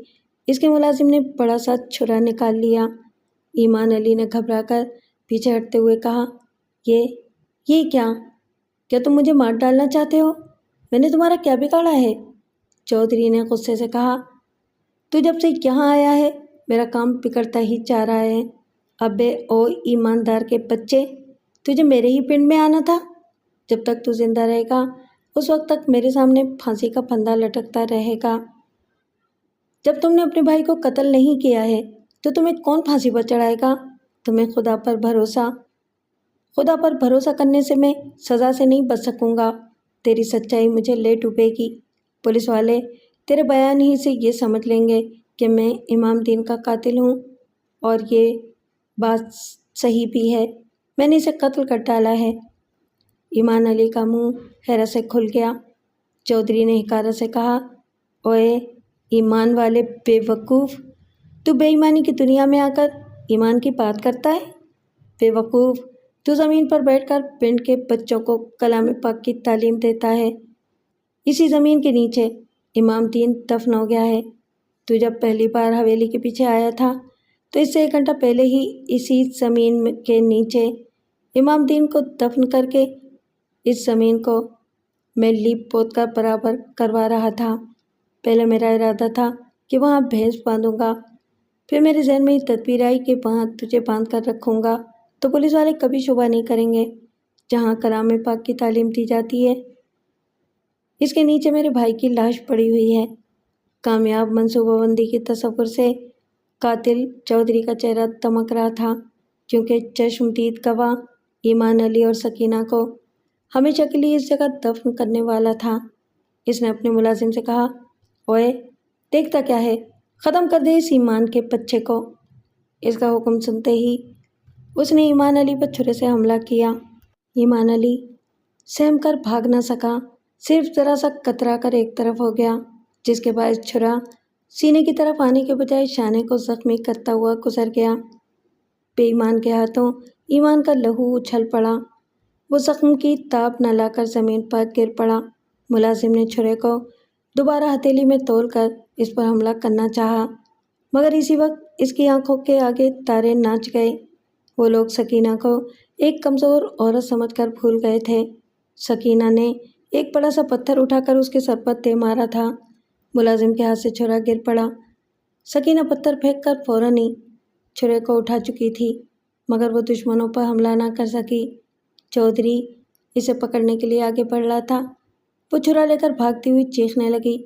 اس کے ملازم نے بڑا سا چھرا نکال لیا۔ ایمان علی نے گھبرا کر پیچھے ہٹتے ہوئے کہا، یہ کیا تم مجھے مار ڈالنا چاہتے ہو؟ میں نے تمہارا کیا بگاڑا ہے؟ چودھری نے غصے سے کہا، تو جب سے یہاں آیا ہے میرا کام بگڑتا ہی جا رہا ہے۔ ابے او ایماندار کے بچے، تجھے میرے ہی پنڈ میں آنا تھا۔ جب تک تو زندہ رہے گا اس وقت تک میرے سامنے پھانسی کا پھندا لٹکتا رہے گا۔ جب تم نے اپنے بھائی کو قتل نہیں کیا ہے تو تمہیں کون پھانسی پر چڑھائے گا؟ تمہیں خدا پر بھروسہ کرنے سے میں سزا سے نہیں بچ سکوں گا۔ تیری سچائی مجھے لے ڈوبے گی۔ پولیس والے تیرے بیان ہی سے یہ سمجھ لیں گے کہ میں امام دین کا قاتل ہوں، اور یہ بات صحیح بھی ہے، میں نے اسے قتل کر ڈالا ہے۔ ایمان علی کا منہ حیرت سے کھل گیا۔ چودھری نے حقارت سے کہا، اوئے ایمان والے بے وقوف، تو بے ایمانی کی دنیا میں آ کر ایمان کی بات کرتا ہے؟ بے وقوف، تو زمین پر بیٹھ کر پنڈ کے بچوں کو کلام پاک کی تعلیم دیتا ہے۔ اسی زمین کے نیچے امام دین دفن ہو گیا ہے۔ تو جب پہلی بار حویلی کے پیچھے آیا تھا تو اس سے 1 گھنٹہ پہلے ہی اسی زمین کے نیچے امام دین کو دفن کر کے اس زمین کو میں لیپ پوت کر برابر کروا رہا تھا۔ پہلے میرا ارادہ تھا کہ وہاں بھینس باندھوں گا، پھر میرے ذہن میں یہ تدبیر آئی کہ وہاں تجھے باندھ کر رکھوں گا تو پولیس والے کبھی شبہ نہیں کریں گے۔ جہاں کلام پاک کی تعلیم دی جاتی ہے اس کے نیچے میرے بھائی کی لاش پڑی ہوئی ہے۔ کامیاب منصوبہ بندی کے تصور سے قاتل چودھری کا چہرہ دمک رہا تھا، کیونکہ چشمدید گواہ ایمان علی اور سکینہ کو ہمیشہ کے لیے اس جگہ دفن کرنے والا تھا۔ اس نے اپنے ملازم سے کہا، اوئے دیکھتا کیا ہے، ختم کر دے اس ایمان کے بچے کو۔ اس کا حکم سنتے ہی اس نے ایمان علی پر چھرے سے حملہ کیا۔ ایمان علی سہم کر بھاگ نہ سکا، صرف ذرا سا کترا کر ایک طرف ہو گیا، جس کے باعث چھرا سینے کی طرف آنے کے بجائے شانے کو زخمی کرتا ہوا گزر گیا۔ بے ایمان کے ہاتھوں ایمان کا لہو اچھل پڑا۔ وہ زخم کی تاب نہ لا کر زمین پر گر پڑا۔ ملازم نے چھرے کو دوبارہ ہتھیلی میں تول کر اس پر حملہ کرنا چاہا، مگر اسی وقت اس کی آنکھوں کے آگے تارے ناچ گئے۔ وہ لوگ سکینہ کو ایک کمزور عورت سمجھ کر بھول گئے تھے۔ سکینہ نے ایک بڑا سا پتھر اٹھا کر اس کے سر پر دے مارا تھا۔ ملازم کے ہاتھ سے چھرا گر پڑا۔ سکینہ پتھر پھینک کر فوراً ہی چھرے کو اٹھا چکی تھی، مگر وہ دشمنوں پر حملہ نہ کر سکی۔ چودھری اسے پکڑنے کے لیے آگے بڑھ رہا تھا۔ وہ چھرا لے کر بھاگتی ہوئی چیخنے لگی،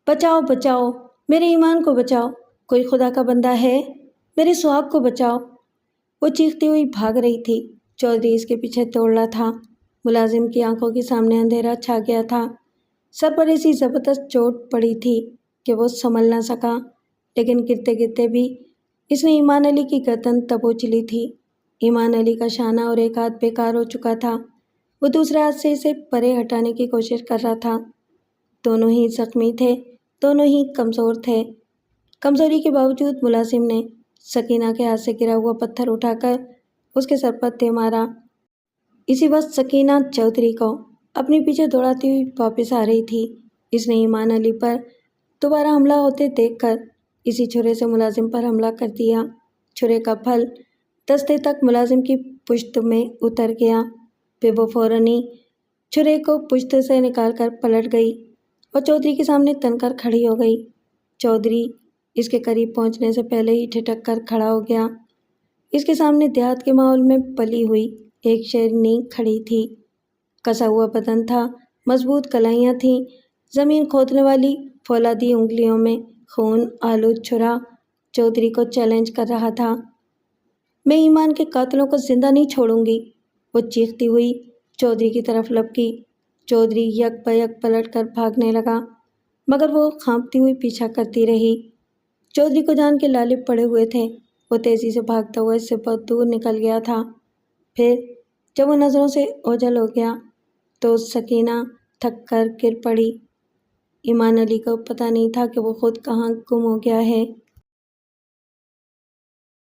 بچاؤ بچاؤ، میرے ایمان کو بچاؤ، کوئی خدا کا بندہ ہے، میرے سہاگ کو بچاؤ۔ وہ چیختی ہوئی بھاگ رہی تھی، چودھری اس کے پیچھے دوڑ رہا تھا۔ ملازم کی آنکھوں کے سامنے اندھیرا چھا گیا تھا۔ سر پر ایسی زبردست چوٹ پڑی تھی کہ وہ سنبھل نہ سکا، لیکن گرتے گرتے بھی اس نے ایمان علی کی گردن دبوچ لی تھی۔ ایمان علی کا شانہ اور ایک ہاتھ بیکار ہو چکا تھا۔ وہ دوسرے ہاتھ سے اسے پرے ہٹانے کی کوشش کر رہا تھا۔ دونوں ہی زخمی تھے، دونوں ہی کمزور تھے۔ کمزوری کے باوجود ملازم نے سکینہ کے ہاتھ سے گرا ہوا پتھر اٹھا کر اس کے سر پر دے مارا۔ اسی وقت سکینہ چودھری کو اپنے پیچھے دوڑاتی ہوئی واپس آ رہی تھی۔ اس نے ایمان علی پر دوبارہ حملہ ہوتے دیکھ کر اسی چھرے سے ملازم پر حملہ کر دیا۔ چھرے کا پھل دستے تک ملازم کی پشت میں اتر گیا، پھر وہ فوراً ہی چھرے کو پشت سے نکال کر پلٹ گئی اور چودھری کے سامنے تن کر کھڑی ہو گئی۔ چودھری اس کے قریب پہنچنے سے پہلے ہی ٹھٹک کر کھڑا ہو گیا۔ اس کے سامنے دیہات کے ماحول میں پلی ہوئی ایک شیرنی کھڑی تھی۔ کسا ہوا بدن تھا، مضبوط کلائیاں تھیں، زمین کھودنے والی فولادی انگلیوں میں خون آلود چھرا چودھری کو چیلنج کر رہا تھا۔ میں ایمان کے قاتلوں کو زندہ نہیں چھوڑوں گی، وہ چیختی ہوئی چودھری کی طرف لپکی۔ چودھری یک بیک پلٹ کر بھاگنے لگا، مگر وہ کانپتی ہوئی پیچھا کرتی رہی۔ چودھری کو جان کے لالے پڑے ہوئے تھے، وہ تیزی سے بھاگتا ہوا اس سے بہت دور نکل گیا تھا۔ پھر جب وہ نظروں سے اوجھل ہو گیا تو سکینہ تھک کر گر پڑی۔ ایمان علی کو پتہ نہیں تھا کہ وہ خود کہاں گم ہو گیا ہے۔